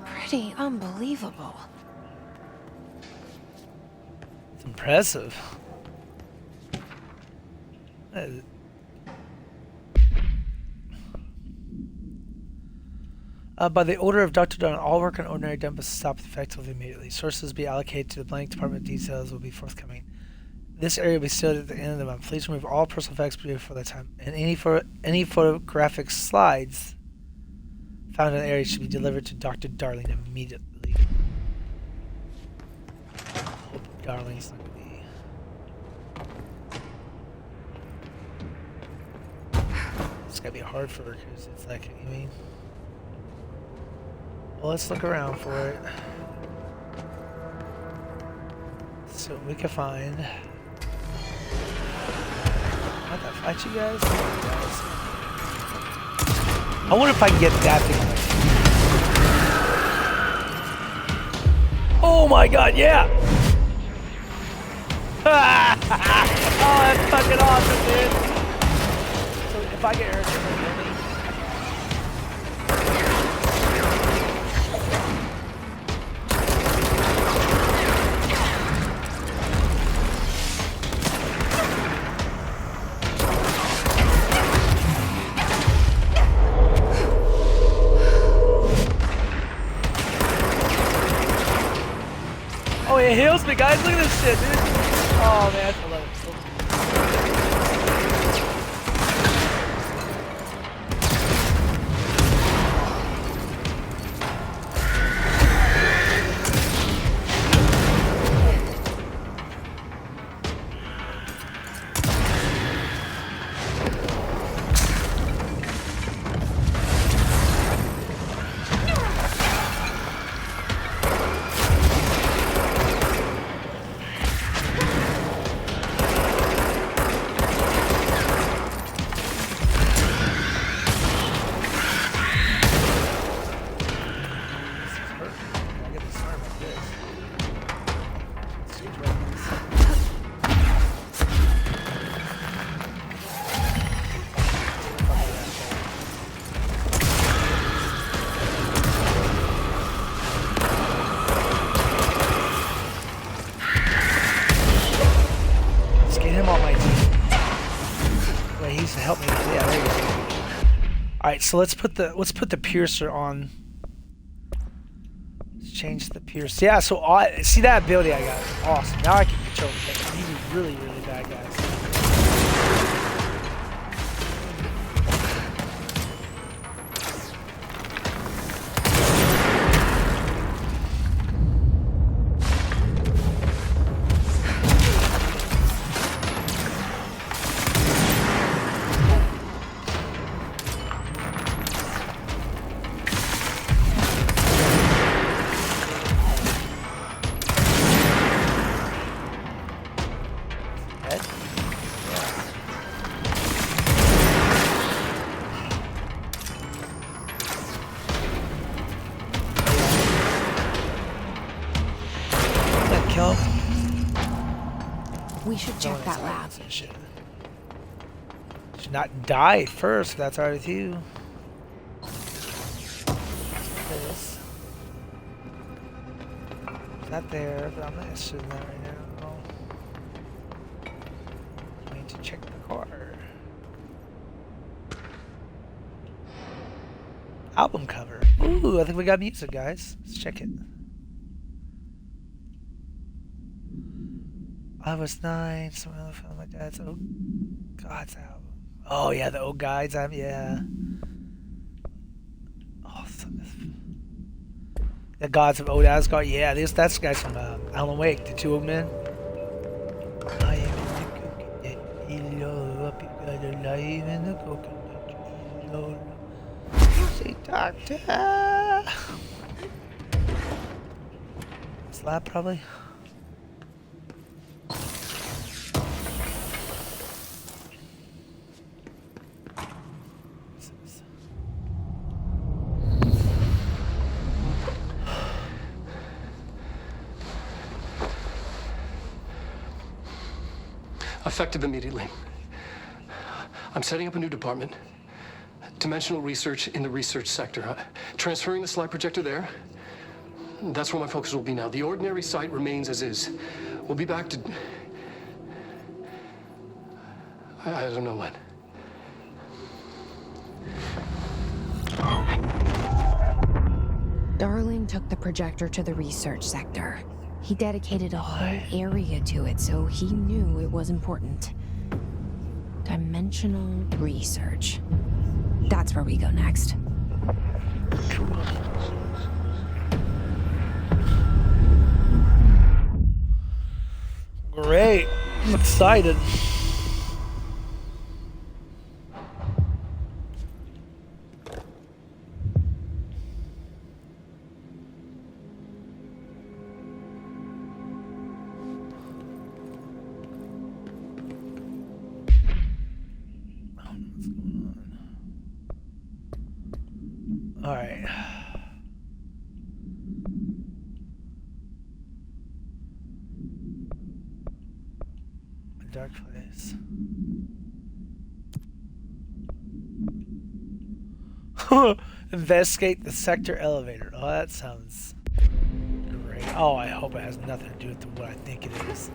Pretty unbelievable. It's impressive. By the order of Dr. Dunn, all work on ordinary dump is stopped effectively immediately. Sources be allocated to the blank department. Details will be forthcoming. This area will be sealed at the end of the month. Please remove all personal effects before that time. And any photographic slides found in the area should be delivered to Dr. Darling immediately. Hope Darling's not going to be... It's going to be hard for her because it's like, I mean... Well, let's look around for it. See what we can find. How to fight you guys? I wonder if I can get that thing. Oh my god, yeah! Oh, that's fucking awesome, dude! So if I get hurt, you're gonna kill me. Oh, it heals me, guys. Look at this shit, dude. Oh, man. I love it. Alright, so let's put the piercer on. Let's change the piercer. Yeah, so see that ability I got. Awesome. Now I can control things. These are really, really bad guys. We should check that lab. Should not die first, if that's alright with you. This. It's not there, but I'm not interested in that right now. I need to check the car. Album cover. Ooh, I think we got music, guys. Let's check it. I was 9, someone found my dad's Oh Gods album. Oh yeah, the Oh Guides album, yeah. Oh, the Gods of Old Asgard, yeah, that's the guys from Alan Wake, the two old men. I am in the coconut, hello, up you got alive in the coconut, hello. Say doctor. Slap probably. Effective immediately. I'm setting up a new department. Dimensional research in the research sector. Transferring the slide projector there. That's where my focus will be now. The ordinary site remains as is. We'll be back to... I don't know when. Darling took the projector to the research sector. He dedicated a whole area to it, so he knew it was important. Dimensional research. That's where we go next. Great. I'm excited. Alright. A dark place. Investigate the sector elevator. Oh, that sounds great. Oh, I hope it has nothing to do with what I think it is.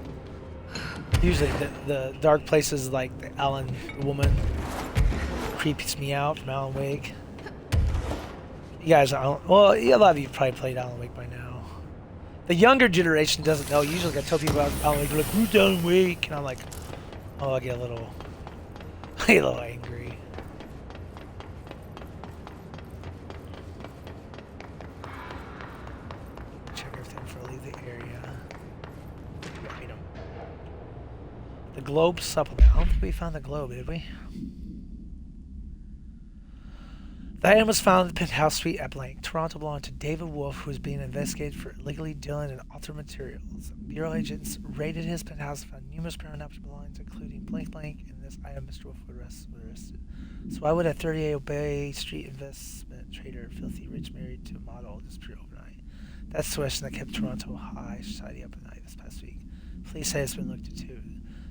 Usually the dark places like the Alan woman creeps me out from Alan Wake. You guys, well, a lot of you probably played Alan Wake by now. The younger generation doesn't know. Usually I tell people about Alan Wake, they're like, who's Alan Wake? And I'm like, oh, I get a little angry. Check everything before I leave the area. Item. The Globe supplement. I don't think we found the Globe, did we? The item was found in the penthouse suite at Blank. Toronto belonged to David Wolf, who was being investigated for illegally dealing in altered materials. Bureau agents raided his penthouse and found numerous paranormal belongings, including blank and this item. Mr. Wolf was arrested. So why would a 38 Bay Street investment trader, filthy rich, married to a model, disappear overnight? That's the question that kept Toronto high society up at night this past week. Police say it's been looked into.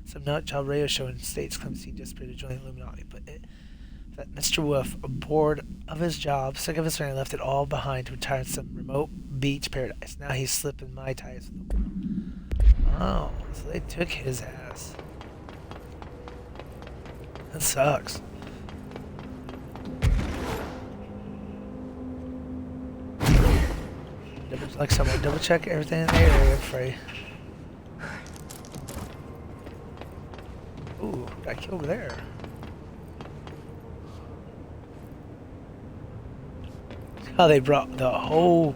Some nut job radio show in states claims he disappeared to join the Illuminati, but that Mr. Wolf, bored of his job, sick of his family, left it all behind to retire in some remote beach paradise. Now he's slipping my ties with the world. Oh, so they took his ass. That sucks. Like someone double check everything in the area before I... Ooh, got killed over there. Oh, they brought the whole...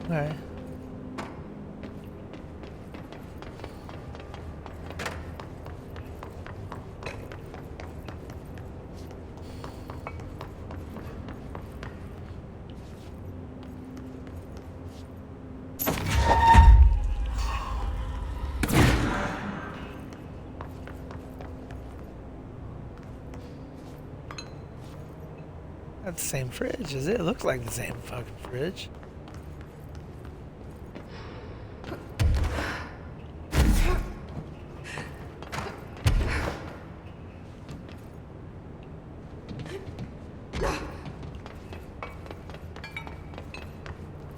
Alright. That's the same fridge, is it? It looks like the same fucking fridge.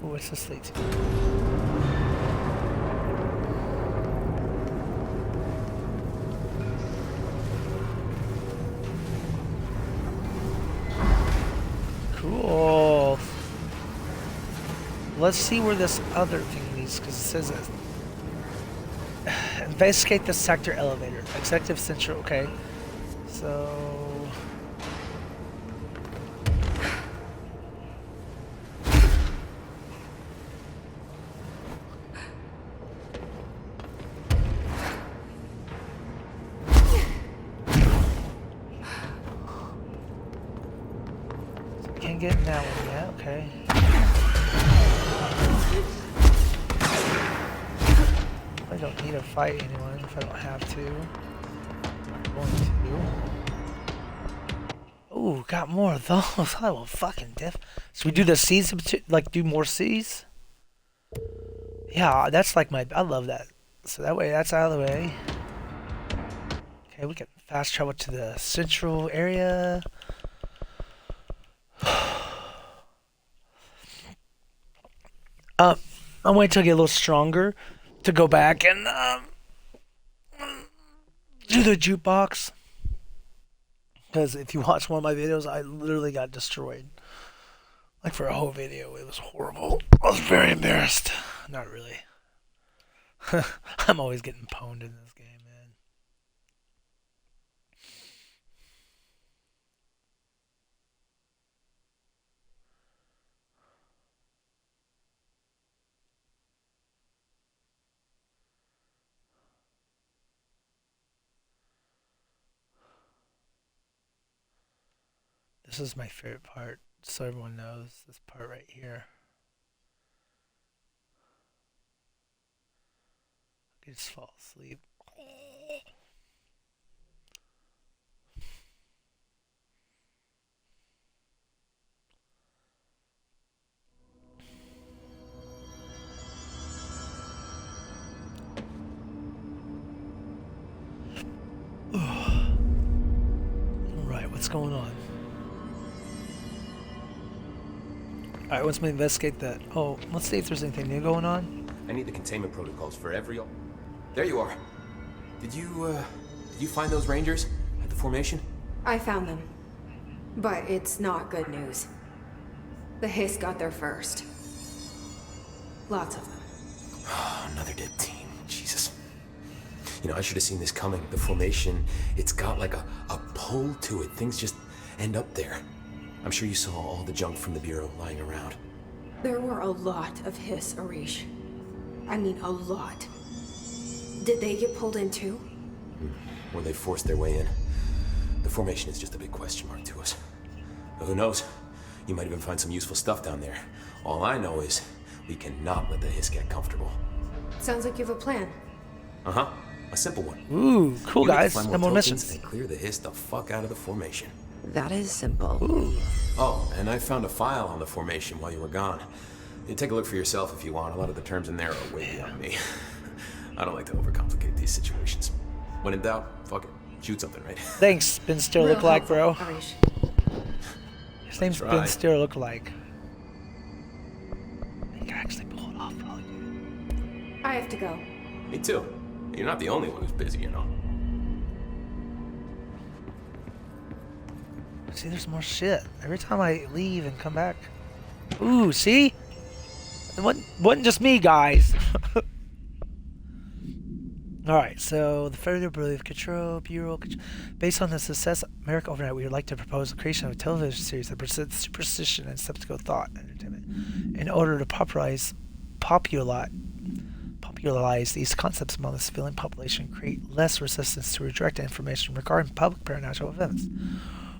Ooh, what's this lead to? Cool. Let's see where this other thing leads, because it says it. Investigate the sector elevator. Executive Central. Okay. So. Can't get in that one yet, okay. I don't need to fight anyone if I don't have to. I'm going to. Ooh, got more of those. I will fucking diff. So we do the C's, like do more C's? Yeah, that's like my, I love that. So that way that's out of the way. Okay, we can fast travel to the central area. I'm waiting till I get a little stronger to go back and do the jukebox. Because if you watch one of my videos, I literally got destroyed. Like for a whole video, it was horrible. I was very embarrassed. Not really. I'm always getting pwned in this game, man. This is my favorite part, so everyone knows this part right here. I just fall asleep. going on? Alright, once we investigate that. Oh, let's see if there's anything new going on. I need the containment protocols for every... There you are. Did you find those Rangers at the formation? I found them. But it's not good news. The Hiss got there first. Lots of them. Another dead team. Jesus. You know, I should have seen this coming. The formation, it's got like a pull to it. Things just end up there. I'm sure you saw all the junk from the Bureau lying around. There were a lot of Hiss, Arish. I mean, a lot. Did they get pulled in too? Or they forced their way in. The formation is just a big question mark to us. But who knows? You might even find some useful stuff down there. All I know is we cannot let the Hiss get comfortable. Sounds like you have a plan. Uh-huh. A simple one. Ooh, cool, guys. Find No more tokens missions. and clear the Hiss the fuck out of the formation. That is simple. Ooh. Oh, and I found a file on the formation while you were gone. You take a look for yourself if you want. A lot of the terms in there are way beyond me. I don't like to overcomplicate these situations. When in doubt, fuck it. Shoot something, right? Thanks, Ben Stiller Real lookalike, bro. helpful, Arish. His name's Try. Ben Stiller lookalike. He can actually pull it off, probably. I have to go. Me too. You're not the only one who's busy, you know. See, there's more shit. Every time I leave and come back. Ooh, see? It wasn't just me, guys. Alright, so the further belief control bureau. Based on the success of America Overnight, we would like to propose the creation of a television series that presents superstition and skeptical thought entertainment in order to popularize these concepts among the civilian population and create less resistance to redirect information regarding public paranormal events.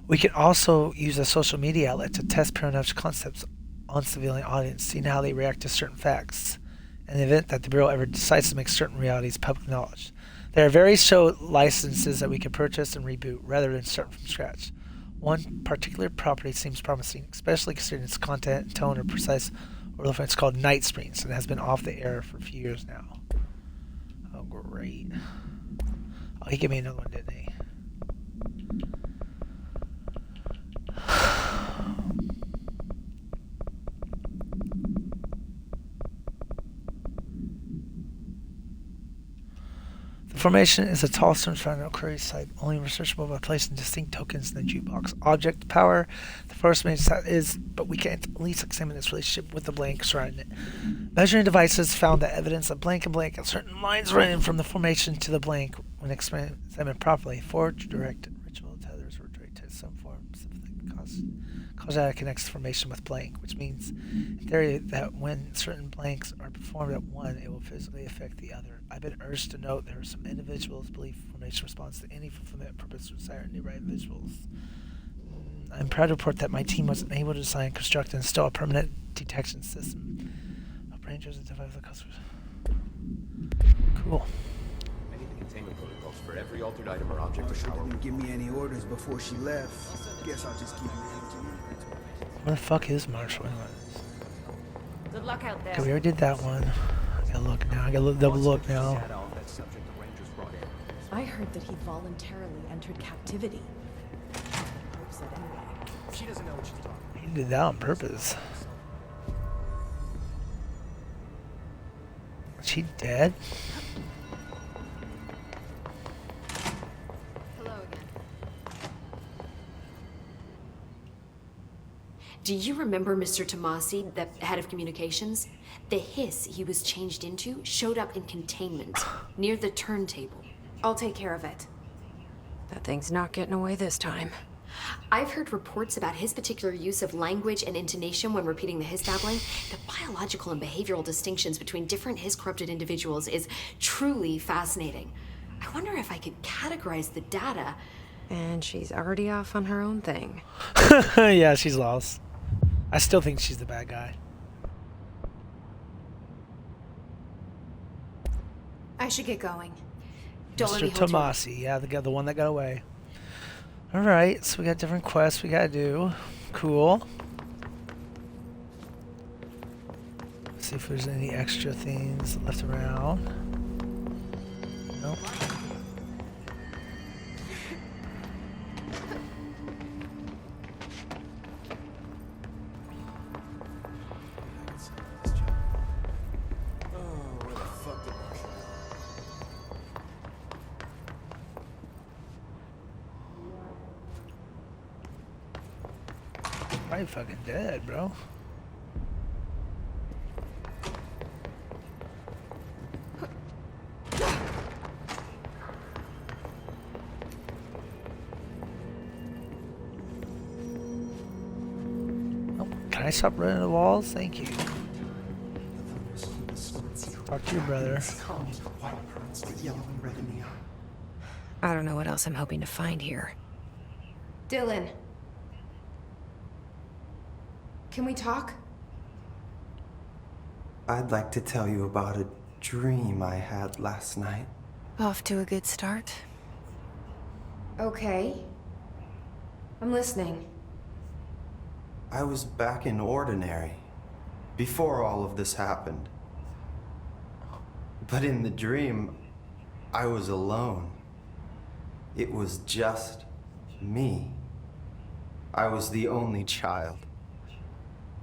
We can also use a social media outlet to test paranormal concepts on civilian audience, seeing how they react to certain facts. In the event that the Bureau ever decides to make certain realities public knowledge. There are various show licenses that we can purchase and reboot rather than start from scratch. One particular property seems promising, especially considering its content and tone are precise or relevant. It's called Night Springs and has been off the air for a few years now. Oh, great. Oh, he gave me another one, didn't he? The formation is a tall stone found in a quarry site, only researchable by placing distinct tokens in the jukebox. Object power, the first main set is, but we can't at least examine its relationship with the blank surrounding it. Measuring devices found that evidence of blank and blank and certain lines running from the formation to the blank when examined properly. 4 direct ritual tethers were directed to some form of causality connects the formation with blank, which means in theory that when certain blanks are performed at one, it will physically affect the other. I've been urged to note there are some individuals believe formation responds to any fulfillment purpose to desire nearby individuals. I'm proud to report that my team was able to design, construct, and install a permanent detection system. Rangers identify the customers. Cool. I need the containment protocols for every altered item or object of power. Didn't give me any orders before she left. Guess I'll just keep it to you. Where the fuck is Marshall? Good luck out there. Okay, we already did that one. I gotta look now. I gotta double look now. I heard that he voluntarily entered captivity. Hope said anyway. She doesn't know what she's talking about. He did that on purpose. Is she dead? Hello again. Do you remember Mr. Tomasi, the head of communications? The hiss he was changed into showed up in containment, near the turntable. I'll take care of it. That thing's not getting away this time. I've heard reports about his particular use of language and intonation when repeating the hiss babbling. The biological and behavioral distinctions between different hiss-corrupted individuals is truly fascinating. I wonder if I could categorize the data. And she's already off on her own thing. Yeah, she's lost. I still think she's the bad guy. I should get going. Don't let Mr. me hold you. Tomasi, yeah, the one that got away. Alright, so we got different quests we gotta do. Cool. Let's see if there's any extra things left around. Nope. probably fucking dead, bro. Oh, can I stop running the walls? Thank you. Talk to your brother. I don't know what else I'm hoping to find here. Dylan. Can we talk? I'd like to tell you about a dream I had last night. Off to a good start. Okay. I'm listening. I was back in Ordinary before all of this happened. But in the dream, I was alone. It was just me. I was the only child.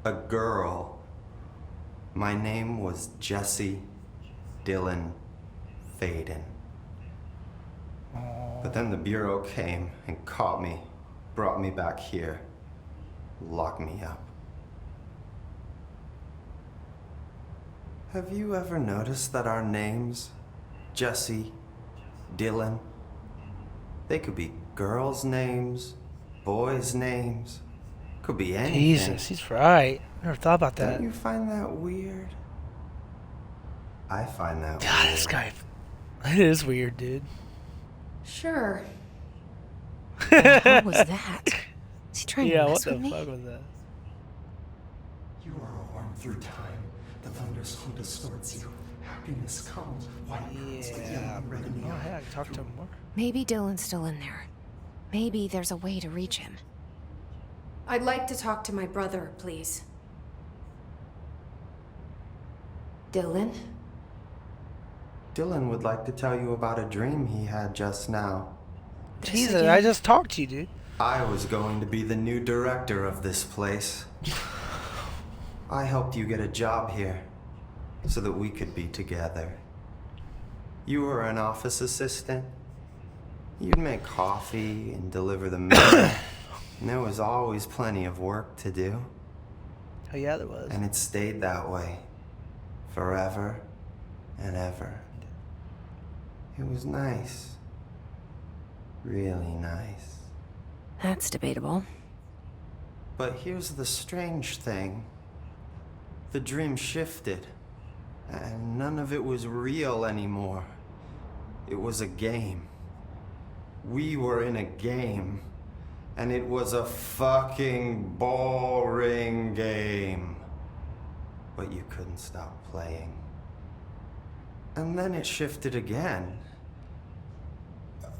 A girl. My name was Jesse Dylan Faden. But then the Bureau came and caught me, brought me back here, locked me up. Have you ever noticed that our names, Jesse, Dylan, they could be girls' names, boys' names, could be anything. Jesus, he's right. Never thought about that. Don't you find that weird? I find that God, weird. this guy. It is weird, dude. Sure. What the hell was that? Is he trying to Yeah, mess what with the me? fuck was that? You are a worm through time. The thunderstorm distorts you. Happiness comes. White pearls with yellow red in the Oh, eye. hey, I can talk to him more. Maybe Dylan's still in there. Maybe there's a way to reach him. I'd like to talk to my brother, please. Dylan? Dylan would like to tell you about a dream he had just now. Jesus, I just talked to you, dude. I was going to be the new director of this place. I helped you get a job here so that we could be together. You were an office assistant. You'd make coffee and deliver the mail. And there was always plenty of work to do. Oh yeah, there was. And it stayed that way. Forever and ever. It was nice. Really nice. That's debatable. But here's the strange thing. The dream shifted, and none of it was real anymore. It was a game. We were in a game, and it was a fucking boring game. But you couldn't stop playing. And then it shifted again.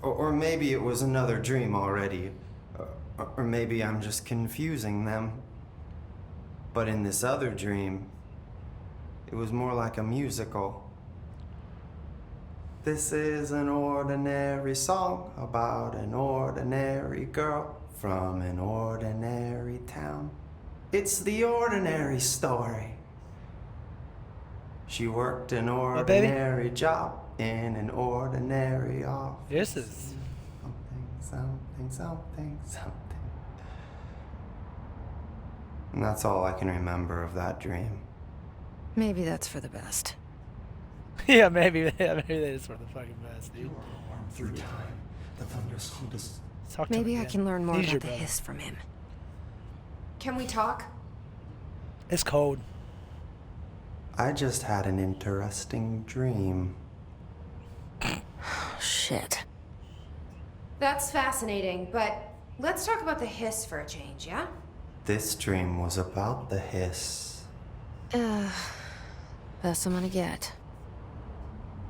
Or maybe it was another dream already. Or maybe I'm just confusing them. But in this other dream, it was more like a musical. This is an ordinary song about an ordinary girl from an ordinary town. It's the ordinary story. She worked an ordinary job in an ordinary office. This is Something. And that's all I can remember of that dream. Maybe that's for the best. Yeah, maybe that is for the fucking best, dude. Worm through time. The thunderstorm Talk to Maybe him I again. can learn more He's about your the brother. hiss from him. Can we talk? It's cold. I just had an interesting dream. Shit. That's fascinating, but let's talk about the hiss for a change, yeah? This dream was about the hiss. Best I'm gonna get.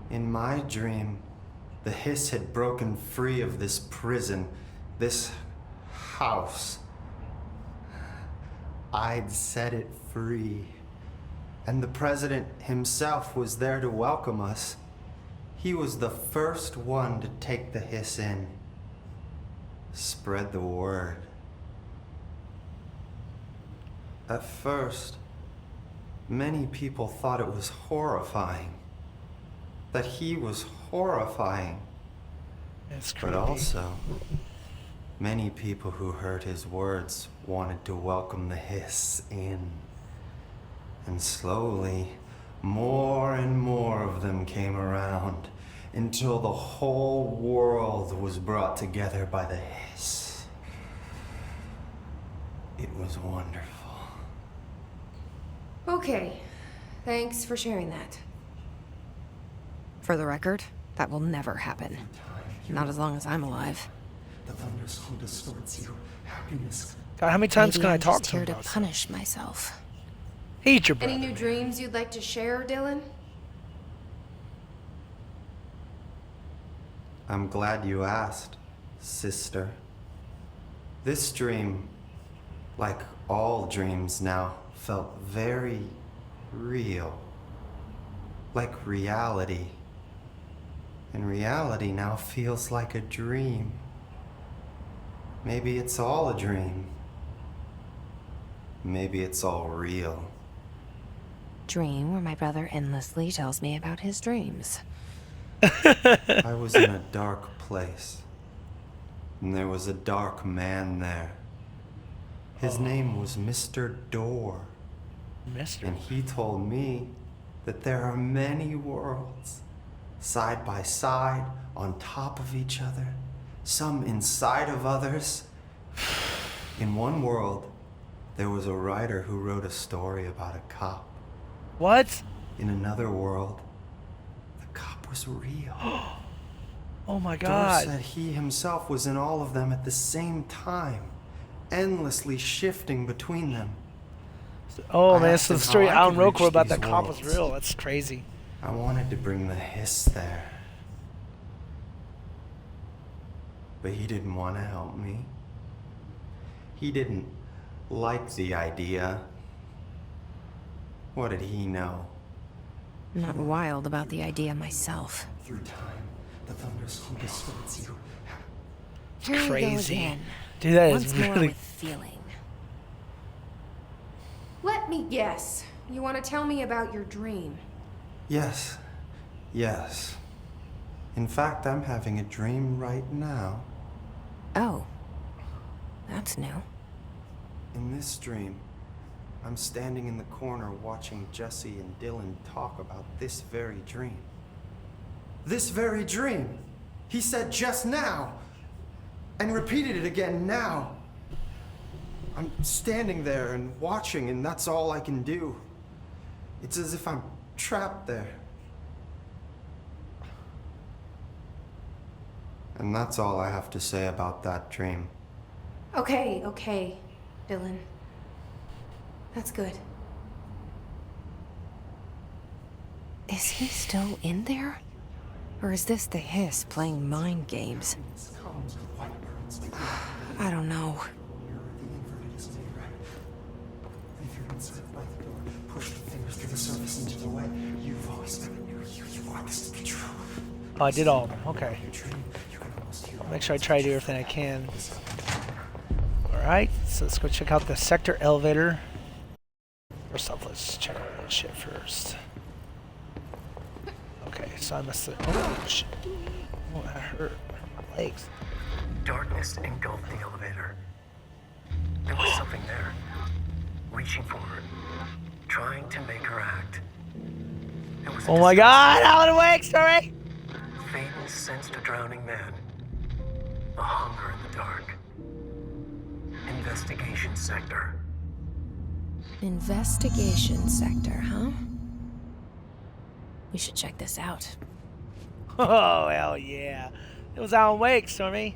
In my dream, the hiss had broken free of this prison, this house. I'd set it free. And the president himself was there to welcome us. He was the first one to take the hiss in. Spread the word. At first, many people thought it was horrifying. That he was horrifying. It's creepy. But also, Many people who heard his words wanted to welcome the Hiss in. And slowly, more and more of them came around until the whole world was brought together by the Hiss. It was wonderful. Okay. Thanks for sharing that. For the record, that will never happen. Not as long as I'm alive. The Thundersong distorts you. Happiness. God, how many times Maybe can I I'm talk just to him here to about punish myself. Hate your brother. Any new dreams you'd like to share, Dylan? I'm glad you asked, sister. This dream, like all dreams now, felt very real. Like reality. And reality now feels like a dream. Maybe it's all a dream. Maybe it's all real. Dream where my brother endlessly tells me about his dreams. I was in a dark place. And there was a dark man there. His name was Mr. Door. Mr. And he told me that there are many worlds, side by side, on top of each other, some inside of others. In one world, there was a writer who wrote a story about a cop. What? In another world, the cop was real. Oh my Door God. said he himself was in all of them at the same time, endlessly shifting between them. Oh I man, asked so the him how story I Alan could Roker reach about these that cop was worlds. real. That's crazy. I wanted to bring the Hiss there. But he didn't want to help me. He didn't like the idea. What did he know? I'm not wild about the idea myself. Through time, the Thundersong distorts you. Here we go Crazy. again. Dude, that Once is more really... with feeling. Let me guess. You want to tell me about your dream? Yes. Yes. In fact, I'm having a dream right now. Oh. That's new. In this dream, I'm standing in the corner watching Jesse and Dylan talk about this very dream. This very dream! He said just now! And repeated it again now! I'm standing there and watching, and that's all I can do. It's as if I'm trapped there. And that's all I have to say about that dream. Okay, Dylan. That's good. Is he still in there? Or is this the Hiss playing mind games? I don't know. If you're inside by the door, push the fingers through the surface into the way. You've always never knew you want this to be true. Oh, I did all of them. Okay. I'll make sure I try to do everything I can. Alright, so let's go check out the sector elevator. First off, let's check out that shit first. Okay, so I must have... Oh, shit. Oh, that hurt. My legs. Darkness engulfed the elevator. There was something there, reaching for her, trying to make her act. It was Oh my God, Alan Wake, sorry! Faden sensed a drowning man. A hunger in the dark. Investigation sector. Investigation sector, huh? We should check this out. Oh, hell yeah. It was Alan Wake, Stormy.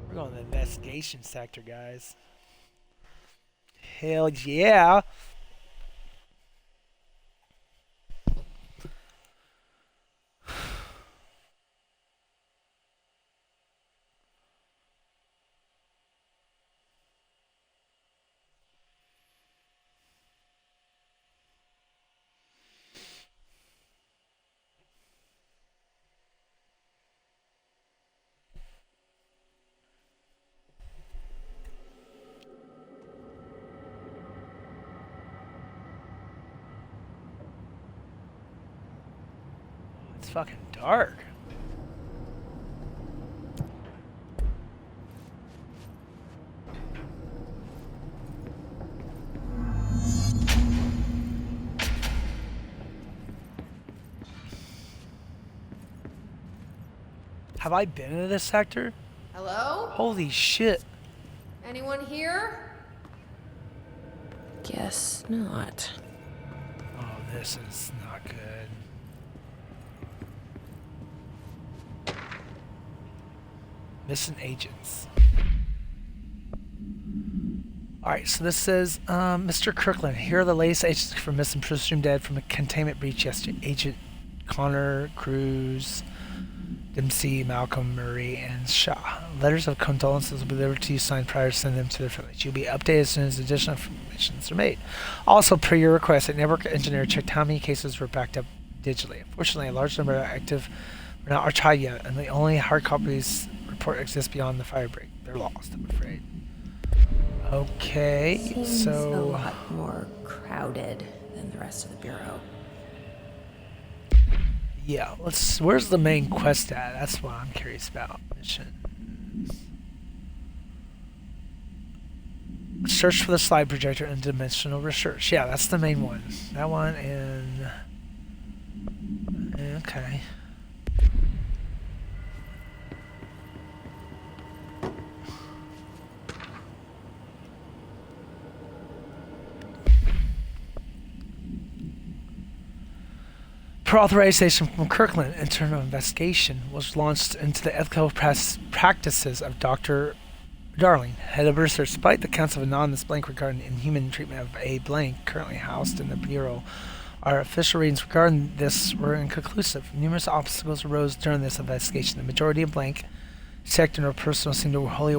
We're going to the investigation sector, guys. Hell yeah. It's fucking dark. Have I been in this sector? Hello? Holy shit. Anyone here? Guess not. Oh, this is not good. Missing agents. Alright, so this says, Mr. Kirkland, here are the latest agents for missing presumed dead from a containment breach yesterday. Agent Connor, Cruz, Dempsey, Malcolm, Murray, and Shaw. Letters of condolences will be delivered to you signed prior to sending them to their families. You'll be updated as soon as additional information are made. Also, per your request, a network engineer checked how many cases were backed up digitally. Unfortunately, a large number are active were not archived yet, and the only hard copies report exists beyond the firebreak. They're lost, I'm afraid. Okay, Seems so a lot more crowded than the rest of the bureau. yeah, let's. Where's the main quest at? That's what I'm curious about. Mission. Search for the slide projector and dimensional research. Yeah, that's the main one. That one and okay. Per authorization from Kirkland, internal investigation was launched into the ethical practices of Dr. Darling, head of research. Despite the counts of anonymous blank regarding inhuman treatment of a blank currently housed in the Bureau, our official readings regarding this were inconclusive. Numerous obstacles arose during this investigation. The majority of blank sector or personnel seemed to be wholly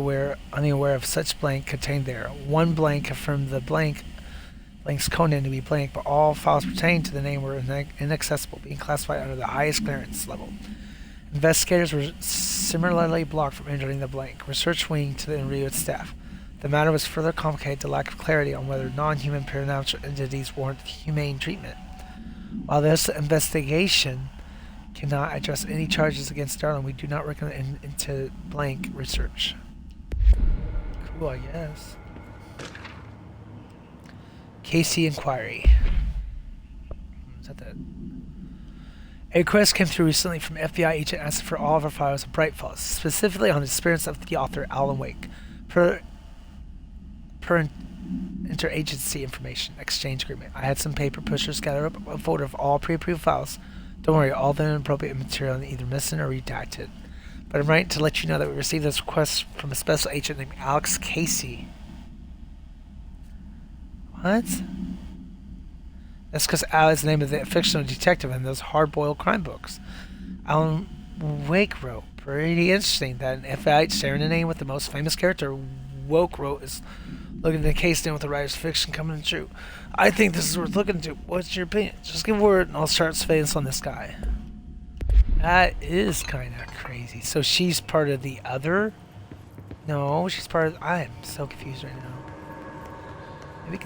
unaware of such blank contained there. One blank confirmed the blank's code name to be blank, but all files pertaining to the name were inaccessible, being classified under the highest clearance level. Investigators were similarly blocked from entering the blank. Research wing to the Enriot staff. The matter was further complicated to lack of clarity on whether non-human paranatural entities warrant humane treatment. While this investigation cannot address any charges against Darling, we do not recommend into blank research. Cool, I guess. Casey inquiry. Is that the... A request came through recently from FBI agent asking for all of our files of Bright Falls, specifically on the disappearance of the author Alan Wake. Per interagency information exchange agreement. I had some paper pushers gather up a folder of all pre-approved files. Don't worry, all the inappropriate material is either missing or redacted. But I'm writing to let you know that we received this request from a special agent named Alex Casey. What? That's because Al is the name of the fictional detective in those hard-boiled crime books. Alan Wake wrote. Pretty interesting that an FBI agent sharing a name with the most famous character Woke wrote is looking at the case down with the writer's fiction coming true. I think this is worth looking into. What's your opinion? Just give a word and I'll start surveillance on this guy. That is kind of crazy. So she's part of the other? No, she's part of... I am so confused right now.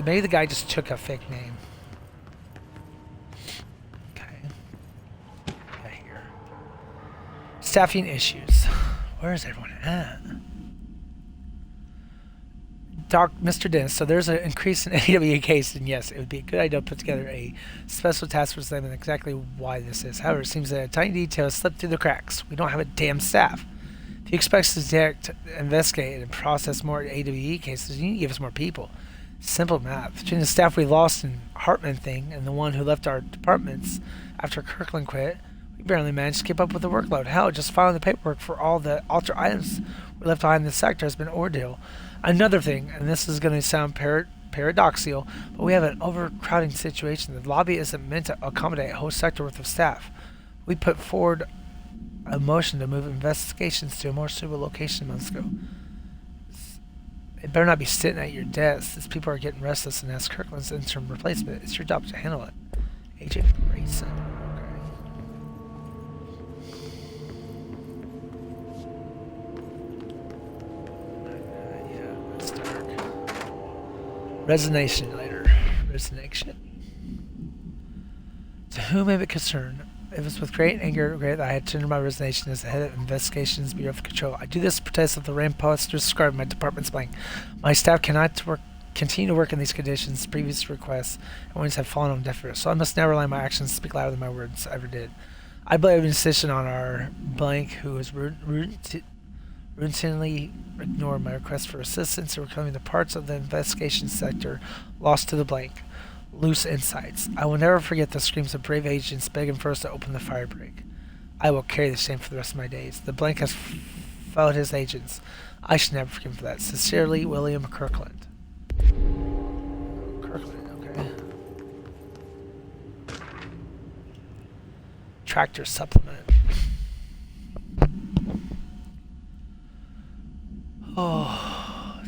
Maybe the guy just took a fake name. Okay. Yeah, here. Staffing issues. Where is everyone at? Mr. Dennis, so there's an increase in AWE cases, and yes, it would be a good idea to put together a special task force and exactly why this is. However, it seems that a tiny detail has slipped through the cracks. We don't have a damn staff. If you expect us to detect, investigate, and process more AWE cases, you need to give us more people. Simple math. Between the staff we lost in Hartman thing and the one who left our departments after Kirkland quit, we barely managed to keep up with the workload. Hell, just filing the paperwork for all the altered items we left behind in the sector has been an ordeal. Another thing, and this is going to sound paradoxical, but we have an overcrowding situation. The lobby isn't meant to accommodate a whole sector worth of staff. We put forward a motion to move investigations to a more suitable location months ago. It better not be sitting at your desk, as people are getting restless and ask Kirkland's interim replacement. It's your job to handle it. Agent Grayson. Resignation later. Resignation. To whom may it concern, it was with great anger and regret that I had tendered my resignation as the head of Investigations Bureau of Control. I do this to protest of the rampants described in my department's blank. My staff cannot continue to work in these conditions. Previous requests and warnings have fallen on deaf ears, so I must now rely on my actions to speak louder than my words ever did. I blame an decision on our blank who has routinely ignored my request for assistance in recovering the parts of the investigation sector lost to the blank. Loose insights. I will never forget the screams of brave agents begging for us to open the fire break. I will carry the shame for the rest of my days. The blank has followed his agents. I should never forgive him for that. Sincerely, William Kirkland. Kirkland, okay. Tractor supplement. Oh.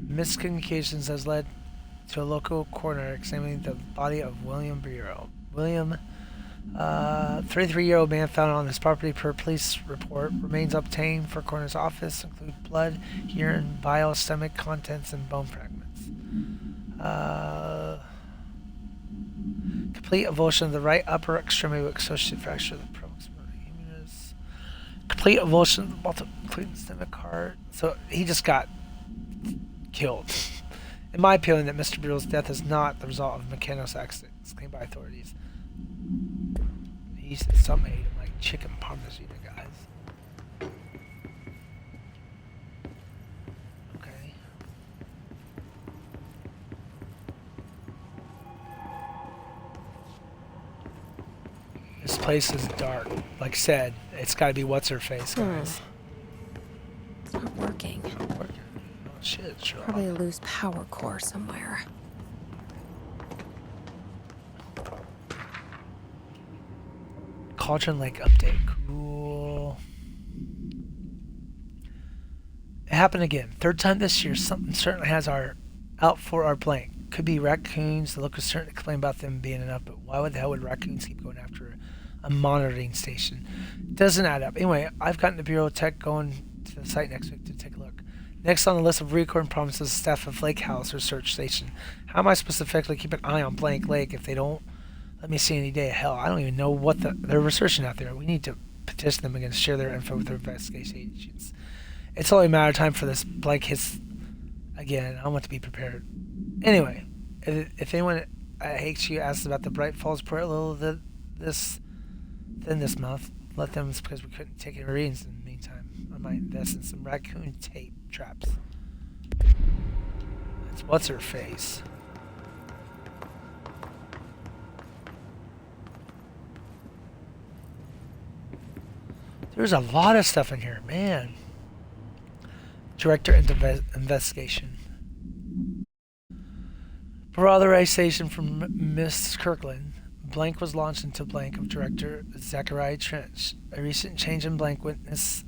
Miscommunications has led to a local coroner examining the body of William Bureau. William, 33-year-old man found on his property per police report. Remains obtained for coroner's office include blood, urine, bile, stomach contents, and bone fragments. Complete avulsion of the right upper extremity with associated fracture of the proximal humerus. Complete avulsion of the multiple, including stomach, heart. So he just got killed. In my opinion, that Mr. Buell's death is not the result of Mechanos accidents claimed by authorities. He said some ate him like chicken parmesan, guys. Okay. This place is dark. Like I said, it's got to be what's her face, guys. It's not working. Not working. Oh shit, sure. Probably a loose power core somewhere. Cauldron Lake update. Cool. It happened again. Third time this year. Something certainly has our out for our blank. Could be raccoons. The locals certainly complain about them being enough, but why would the hell would raccoons keep going after a monitoring station? Doesn't add up. Anyway, I've gotten the Bureau of Tech going to the site next week to take a look. Next on the list of recurring problems is the staff of Lake House Research Station. How am I supposed to effectively keep an eye on Blank Lake if they don't let me see any day of hell? I don't even know what they're researching out there. We need to petition them again to share their info with their investigation agents. It's only a matter of time for this Blank hits again. I want to be prepared. Anyway, if anyone at HQ asks about the Bright Falls Port a little this month, let them, it's because we couldn't take any readings in the meantime. I might invest in some raccoon tape traps. It's what's her face. There's a lot of stuff in here, man. Director into investigation. Per authorization from Miss Kirkland, Blank was launched into Blank of Director Zachariah Trench. A recent change in Blank witness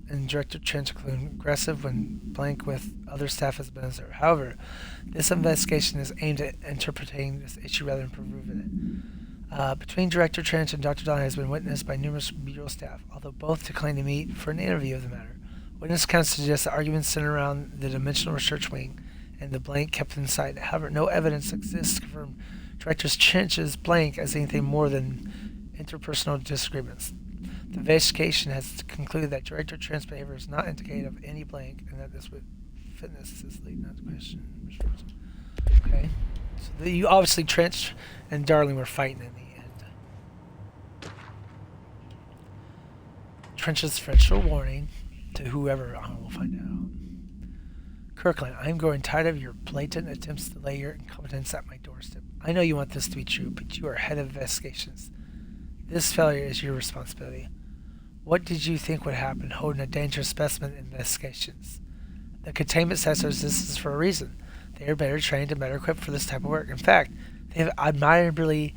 and Director Trench include aggressive when Blank with other staff has been observed. However, this investigation is aimed at interpreting this issue rather than proving it. Between Director Trench and Dr. Don has been witnessed by numerous Bureau staff, although both declined to meet for an interview of the matter. Witness accounts suggest that arguments centered around the Dimensional Research Wing and the Blank kept in sight. However, no evidence exists to confirm Director Trench's Blank as anything more than interpersonal disagreements. The investigation has concluded that Director Trench's behavior is not indicative of any Blank and that this would fitness is leading to question. Okay. So you obviously Trench and Darling were fighting in the end. Trench's official warning to whoever, I don't know, we'll find out. Kirkland, I'm growing tired of your blatant attempts to lay your incompetence at my doorstep. I know you want this to be true, but you are head of investigations. This failure is your responsibility. What did you think would happen holding a dangerous specimen in investigations? The containment sensors, this is for a reason. They are better trained and better equipped for this type of work. In fact, they have admirably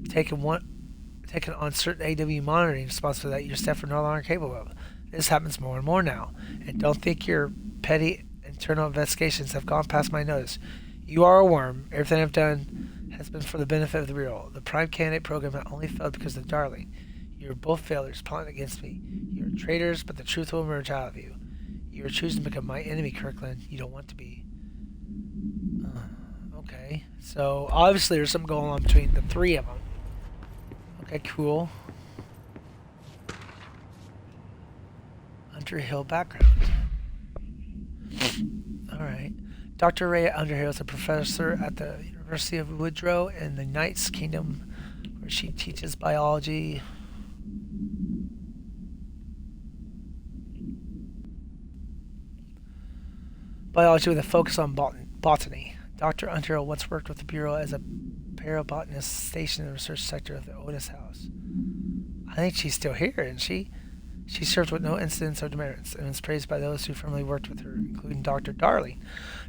taken on certain AW monitoring responsibility that your staff are no longer capable of. This happens more and more now. And don't think your petty internal investigations have gone past my notice. You are a worm. Everything I've done has been for the benefit of the Bureau. The Prime Candidate program has only failed because of Darling. You are both failures plotting against me. You are traitors, but the truth will emerge out of you. You are choosing to become my enemy, Kirkland. You don't want to be. Okay. So, obviously there's something going on between the three of them. Okay, cool. Underhill background. Alright. Dr. Ray Underhill is a professor at the University of Woodrow in the Knight's Kingdom, where She teaches biology. Biology with a focus on botany. Dr. Underhill once worked with the Bureau as a parabotanist stationed in the research sector of the Otis House. I think she's still here, isn't she? She served with no incidents or demerits, and was praised by those who formerly worked with her, including Dr. Darling.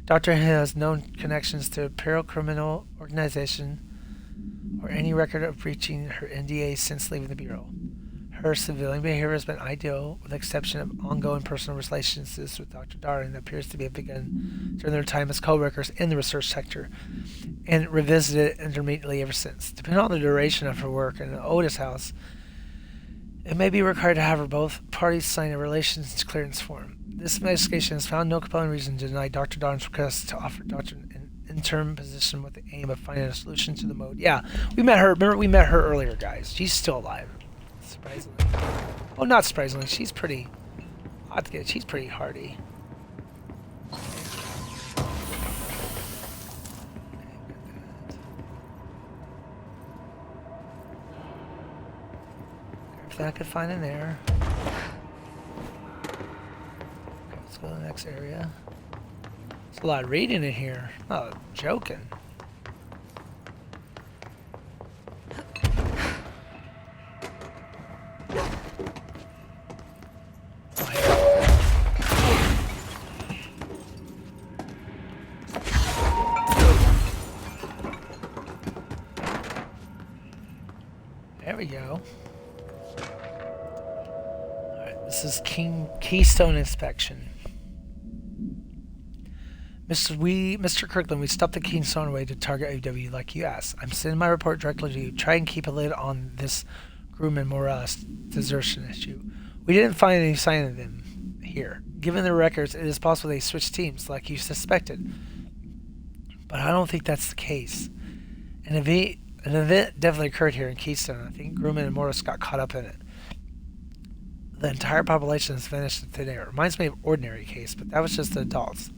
Dr. Underhill has no connections to a paracriminal organization or any record of breaching her NDA since leaving the Bureau. Her civilian behavior has been ideal, with the exception of ongoing personal relationships with Dr. Darling that appears to have begun during their time as co-workers in the research sector, and revisited intermittently ever since. Depending on the duration of her work in the Otis House, it may be required to have her both parties sign a relations clearance form. This investigation has found no compelling reason to deny Dr. Darling's request to offer Dr. an interim position with the aim of finding a solution to the mode. Yeah, we met her. Remember, we met her earlier, guys. She's still alive. Surprisingly. Well, not surprisingly. She's pretty... She's pretty hardy. Everything I could find in there. Okay, let's go to the next area. There's a lot of reading in here. Oh, joking. There we go. Alright, this is Keystone Inspection. Mr. Kirkland, we stopped the Keystone away to target AW like you asked. I'm sending my report directly to you. Try and keep a lid on this Grumman Morales desertion issue. We didn't find any sign of them here. Given the records, it is possible they switched teams like you suspected. But I don't think that's the case. An event definitely occurred here in Keystone. I think Grumman and Morris got caught up in it. The entire population has vanished in thin air. It reminds me of Ordinary Case, but that was just the adults.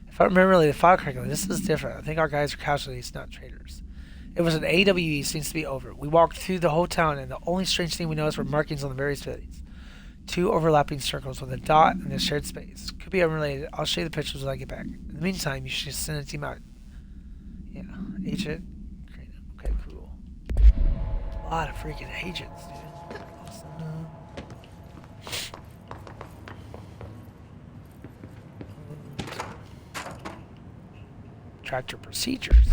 If I remember the file correctly, this is different. I think our guys are casualties, not traitors. It was an AWE, seems to be over. We walked through the whole town, and the only strange thing we noticed were markings on the various buildings. 2 overlapping circles with a dot and a shared space. Could be unrelated. I'll show you the pictures when I get back. In the meantime, you should send a team out. Yeah, agent. Okay, cool. A lot of freaking agents, dude. Tractor procedures.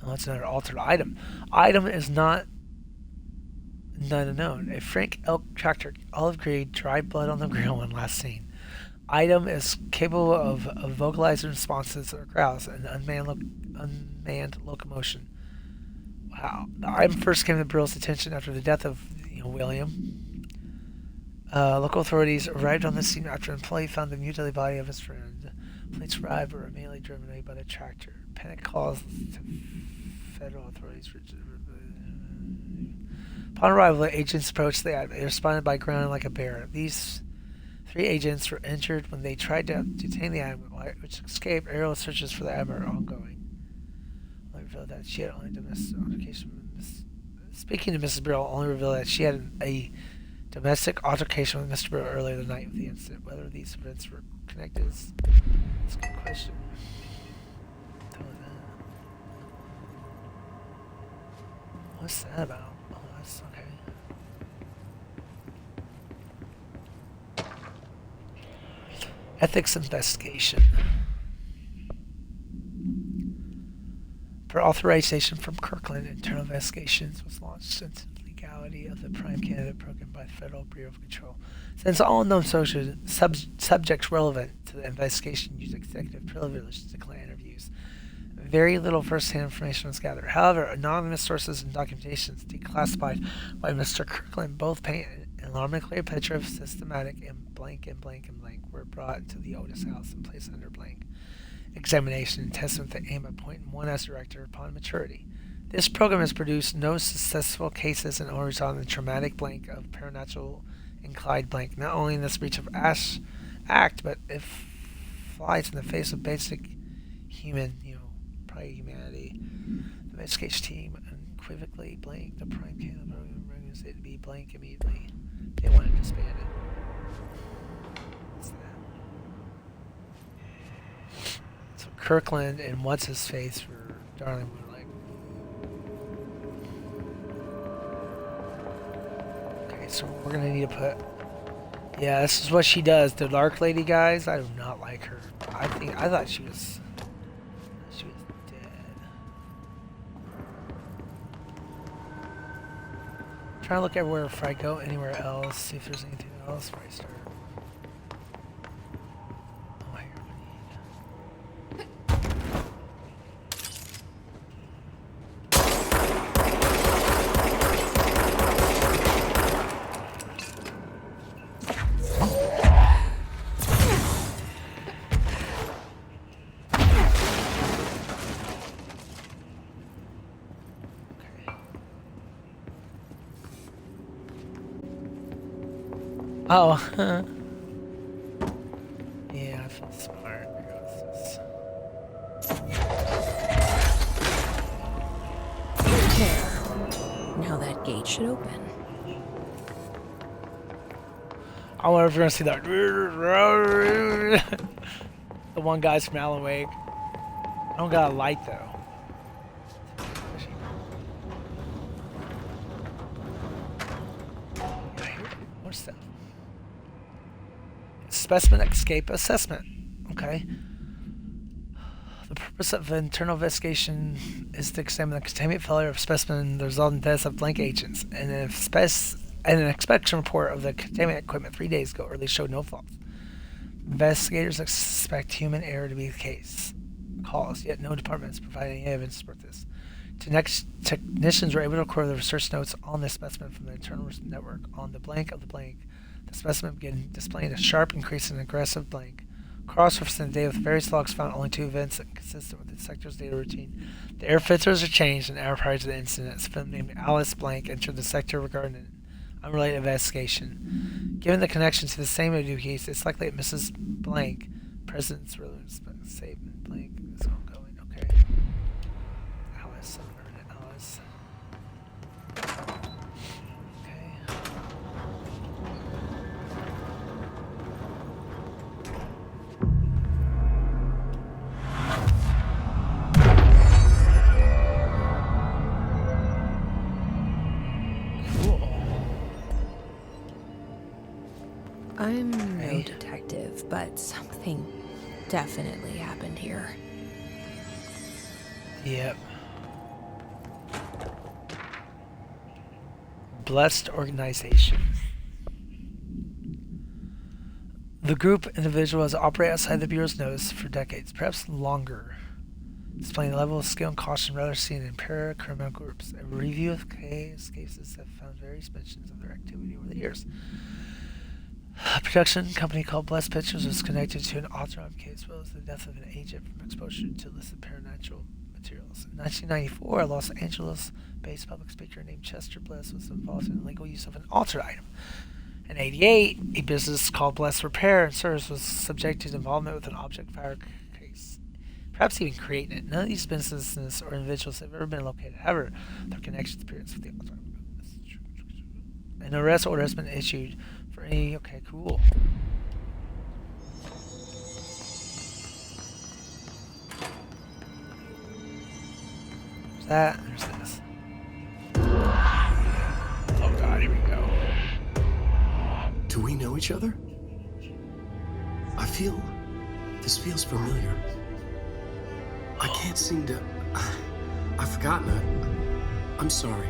Oh, that's another altered item. Item is not unknown. A Frank Elk tractor, olive green, dry blood on the grill when last seen. Item is capable of vocalizing responses or growls and unmanned locomotion. Wow. The item first came to the Bureau's attention after the death of William. Local authorities arrived on the scene after an employee found the mutilated body of his friend. Police arrived were immediately driven away by the tractor. Panic calls to federal authorities. Upon arrival, the agents approached the item. They responded by growling like a bear. These 3 agents were injured when they tried to detain the item, which escaped. Aerial searches for the item are ongoing. I revealed that she had only domestic altercation. Speaking to Mrs. Burrell, only revealed that she had a domestic altercation with Mr. Burrell earlier the night of the incident. Whether these events were connected is a good question. What's that about? Oh, that's okay. Ethics investigation. Per authorization from Kirkland, internal investigations was launched into the legality of the prime candidate program by the Federal Bureau of Control. Since all unknown subjects relevant to the investigation use executive privilege to decline interviews, very little first-hand information was gathered. However, anonymous sources and documentations declassified by Mr. Kirkland both paint an alarmingly clear picture of systematic and blank were brought to the Otis House and placed under blank examination and testing with the aim of appointing one as director upon maturity. This program has produced no successful cases and orders on the traumatic blank of paranatural inclined blank, not only in this breach of Act, but it flies in the face of basic human, pride humanity. The investigation team unequivocally blanked the Prime Caleb program was it to be blank immediately. They wanted disbanded. What's that? So Kirkland and what's his face for Darling were like, okay, so we're gonna need to put. Yeah, this is what she does. The Dark Lady, guys. I do not like her. I thought she was dead. Trying to look everywhere if I go anywhere else. See if there's anything else before I start. Oh, here we need. Oh, yeah, I feel smart. Here goes this. There. Now that gate should open. I wonder if you're gonna see that. The one guy's from Alan Wake. I don't got a light though. More stuff. Specimen escape assessment. Okay. The purpose of internal investigation is to examine the containment failure of specimen, the resulting deaths of blank agents, and an inspection report of the containment equipment 3 days ago early showed no faults. Investigators expect human error to be the cause, yet no departments provide any evidence to support this. Technicians were able to record the research notes on the specimen from the internal network. On the blank of the blank, the specimen began displaying a sharp increase in aggressive blank. Cross-referencing the data with various logs found only 2 events consistent with the sector's data routine. The air filters are changed an hour prior to the incident. A civilian named Alice Blank entered the sector regarding an unrelated investigation. Given the connection to the same Odoo case, it's likely that Mrs. Blank, President's Release, Saving Blank, is ongoing. Okay. Alice, Alice. I'm no detective, but something definitely happened here. Yep. Blessed organization. The group individual has operated outside the Bureau's notice for decades, perhaps longer, displaying a level of skill and caution rather seen in para-criminal groups. A review of cases have found various mentions of their activity over the years. A production company called Blessed Pictures was connected to an authorized case as well as the death of an agent from exposure to illicit paranormal materials. In 1994, a Los Angeles-based public speaker named Chester Bliss was involved in illegal use of an altered item. In 1988, a business called Blessed Repair and Service was subjected to involvement with an object fire case, perhaps even creating it. None of these businesses or individuals have ever been located. However, their connections appearance with the altered. An arrest order has been issued for any. Okay, cool. There's that. There's this. Oh God, here we go. Do we know each other? This feels familiar. I can't seem to. I've forgotten it. I'm sorry.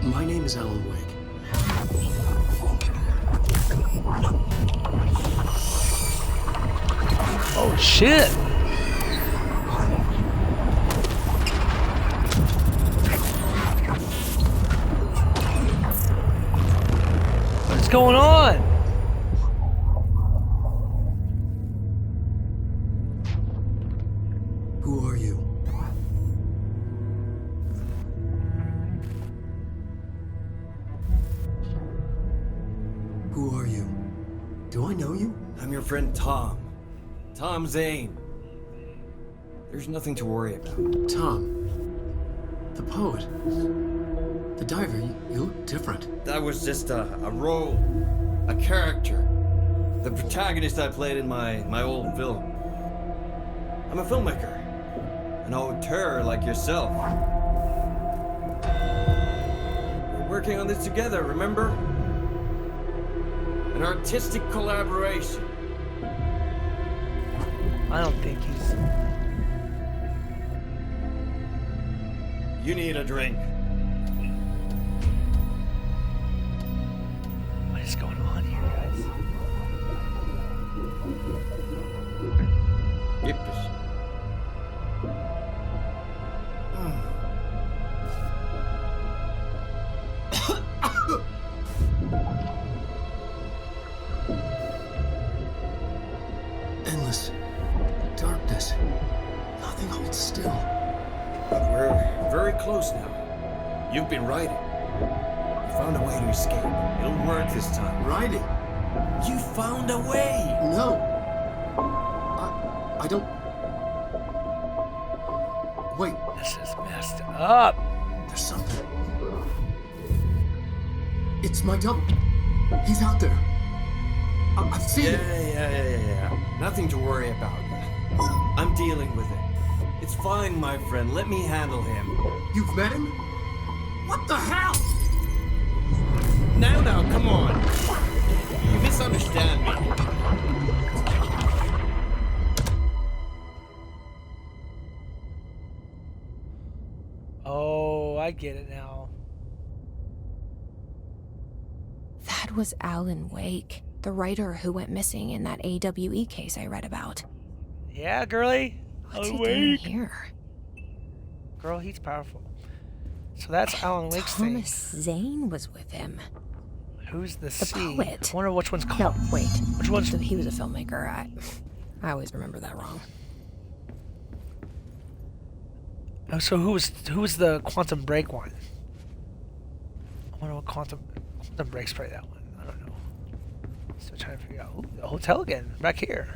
My name is Alan Wake. Oh shit! What's going on? Who are you? Who are you? Do I know you? I'm your friend Tom. Tom Zane. There's nothing to worry about. Tom. The poet. The diver. You look different. That was just a role. A character. The protagonist I played in my old film. I'm a filmmaker. An auteur like yourself. We're working on this together, remember? An artistic collaboration. I don't think he's... You need a drink. What is going on here, guys? Yippish. Endless darkness. Nothing holds still. But we're very close now. You've been writing. You found a way to escape. It'll work this time. Writing? You found a way! No. I don't... Wait. This is messed up. There's something. It's my double. He's out there. I've seen it. Yeah. Nothing to worry about. I'm dealing with it. It's fine, my friend. Let me handle him. You've met him? What the hell? Now, come on. You misunderstand me. Oh, I get it now. That was Alan Wake, the writer who went missing in that AWE case I read about. Yeah, girly. What's he Alan doing Wake. here? Girl, he's powerful. So that's Alan Wake's thing. Thomas Zane was with him. Who's the The C? poet. I wonder which one's called. No, wait. Which one's... So he was a filmmaker. I always remember that wrong. Oh, so who was the Quantum Break one? I wonder what Quantum Break's probably that one. I don't know. Still trying to figure out. Ooh, the hotel again. Back here.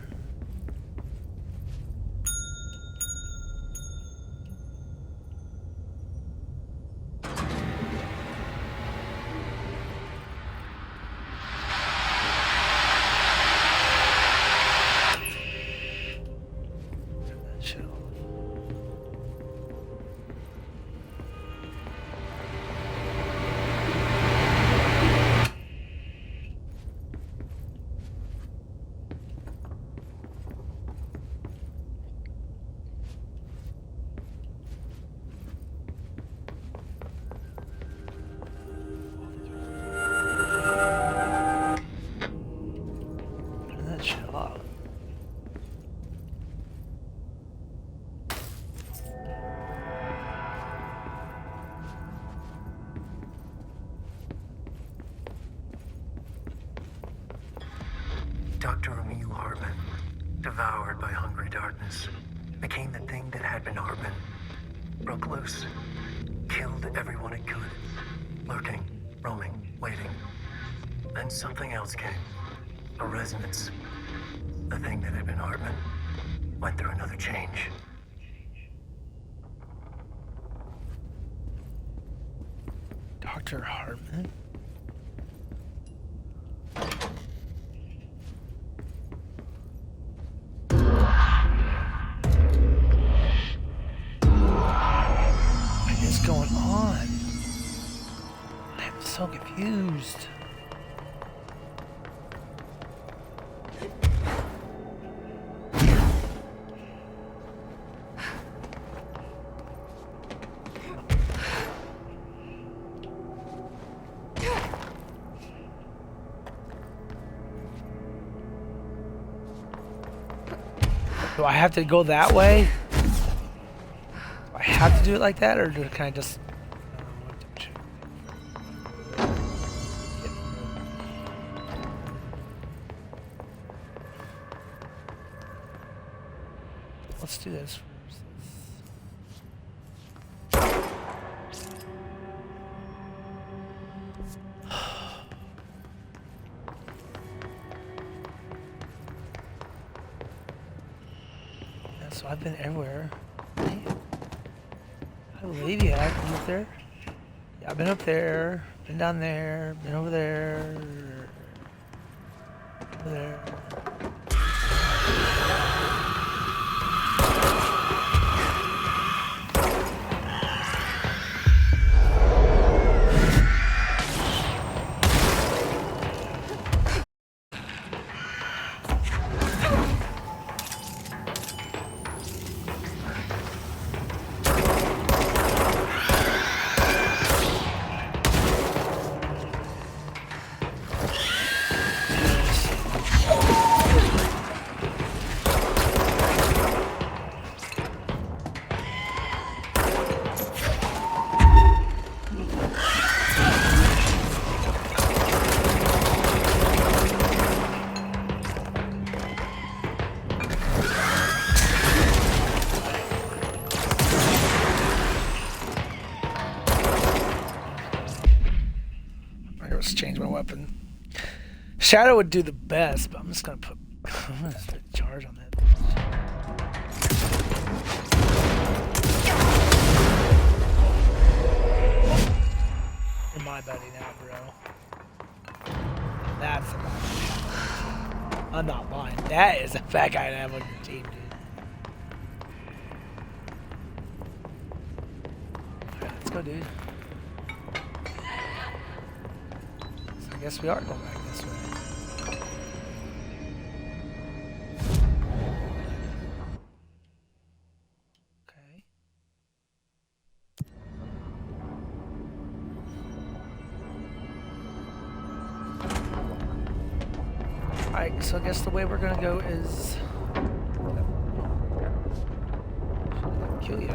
Dr. Emil Hartman, devoured by hungry darkness, became the thing that had been Hartman. Broke loose, killed everyone it could, lurking, roaming, waiting. Then something else came, a resonance. The thing that had been Hartman went through another change. Dr. Hartman? What is going on? I'm so confused. Do I have to go that way? Do I have to do it like that, or can I just... Let's do this first. So I've been everywhere. Right? I believe you have. Been up there? Yeah, I've been up there. Been down there. Been over there. Over there. Change my weapon. Shadow would do the best, but I'm just gonna put charge on that. You're my buddy now, bro. That's a bad guy. I'm not lying. That is a bad guy to have on your team, dude. Alright, let's go, dude. I guess we are going back this way. Okay. Alright, so I guess the way we're gonna go is... kill you.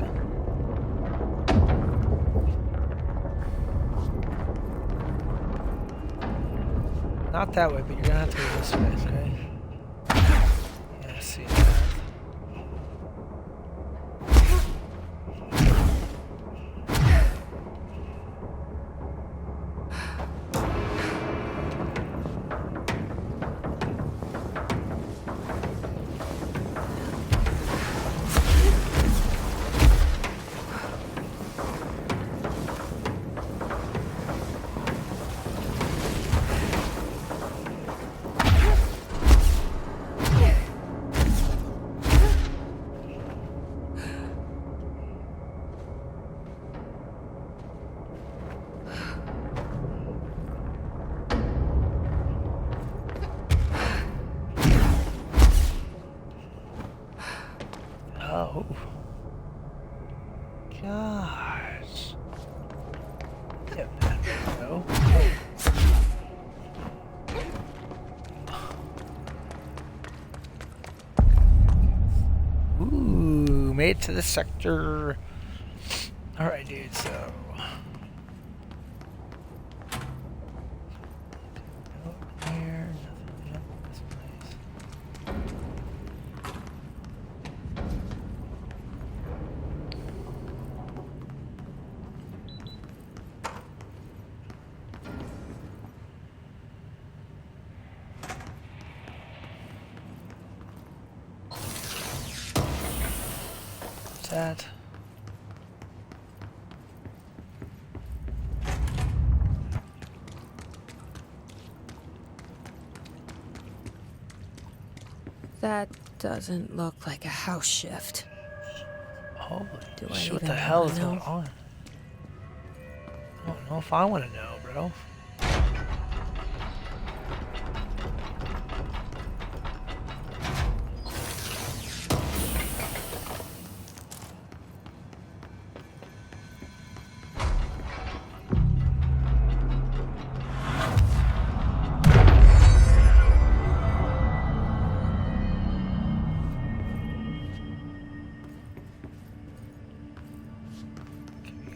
Not that way, but you're gonna have to go this way, okay? Yeah, I see that. Oh. Gosh. Yeah, no. Ooh, made it to the sector. Alright, dude, so... that. That doesn't look like a house shift. Holy Do shit, I what the even hell wanna is going know? on? I don't know if I want to know, bro.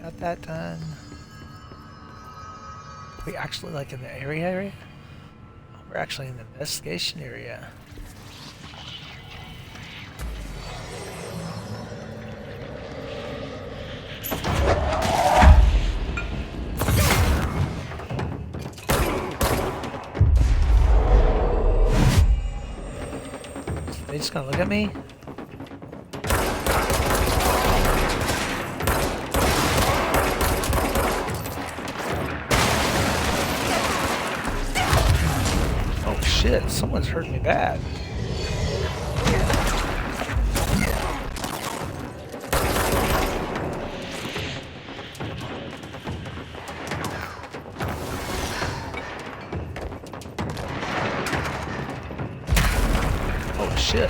Got that done. Are we actually like in the area? Oh, we're actually in the investigation area. They just gonna look at me? shit, someone's hurting me bad. Oh shit.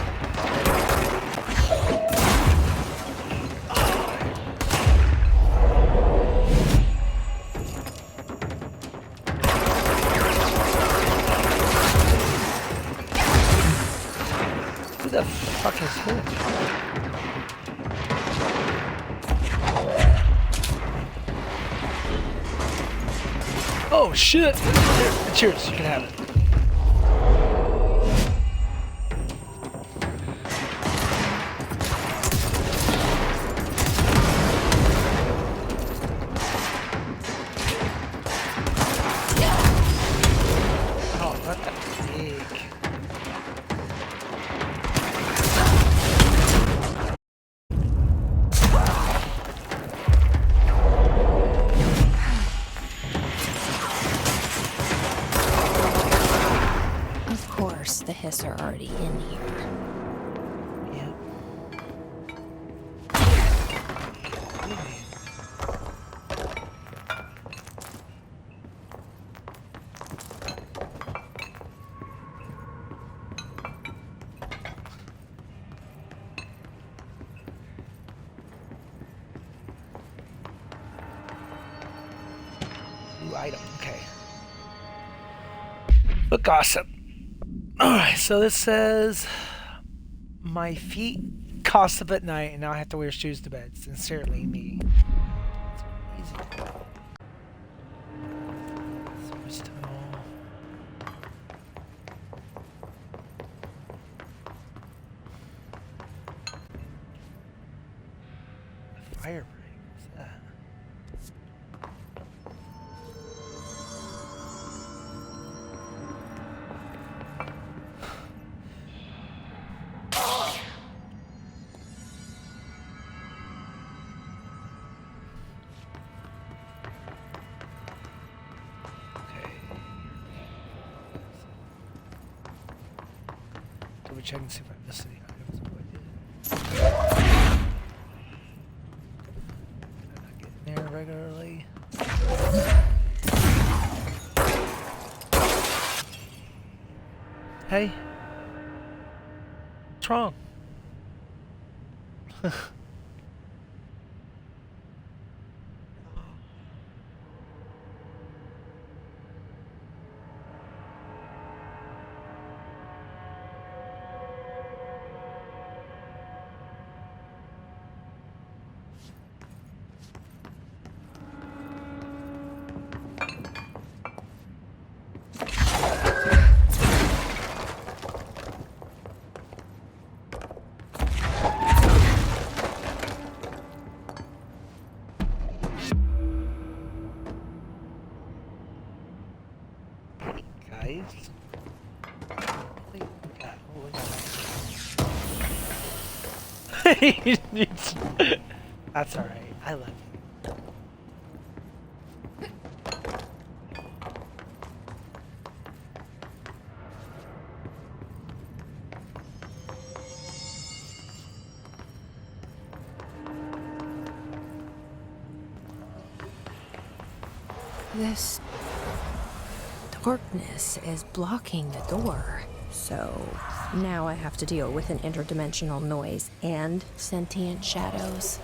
Who the fuck is this? Oh shit! Here, cheers, you can have it. Oh, what the freak? Of course, the Hiss are already in here. Ooh, item, okay. But gossip. Alright, so this says my feet gossip at night and now I have to wear shoes to bed. Sincerely, me. It's easy. Service tunnel. Fire break. What's that? Double check and see if I missed any items. Oh, I did. Did I not get in there regularly? Hey. What's wrong? Guys. That's alright. I love you. This darkness is blocking the door. So now I have to deal with an interdimensional noise and sentient shadows.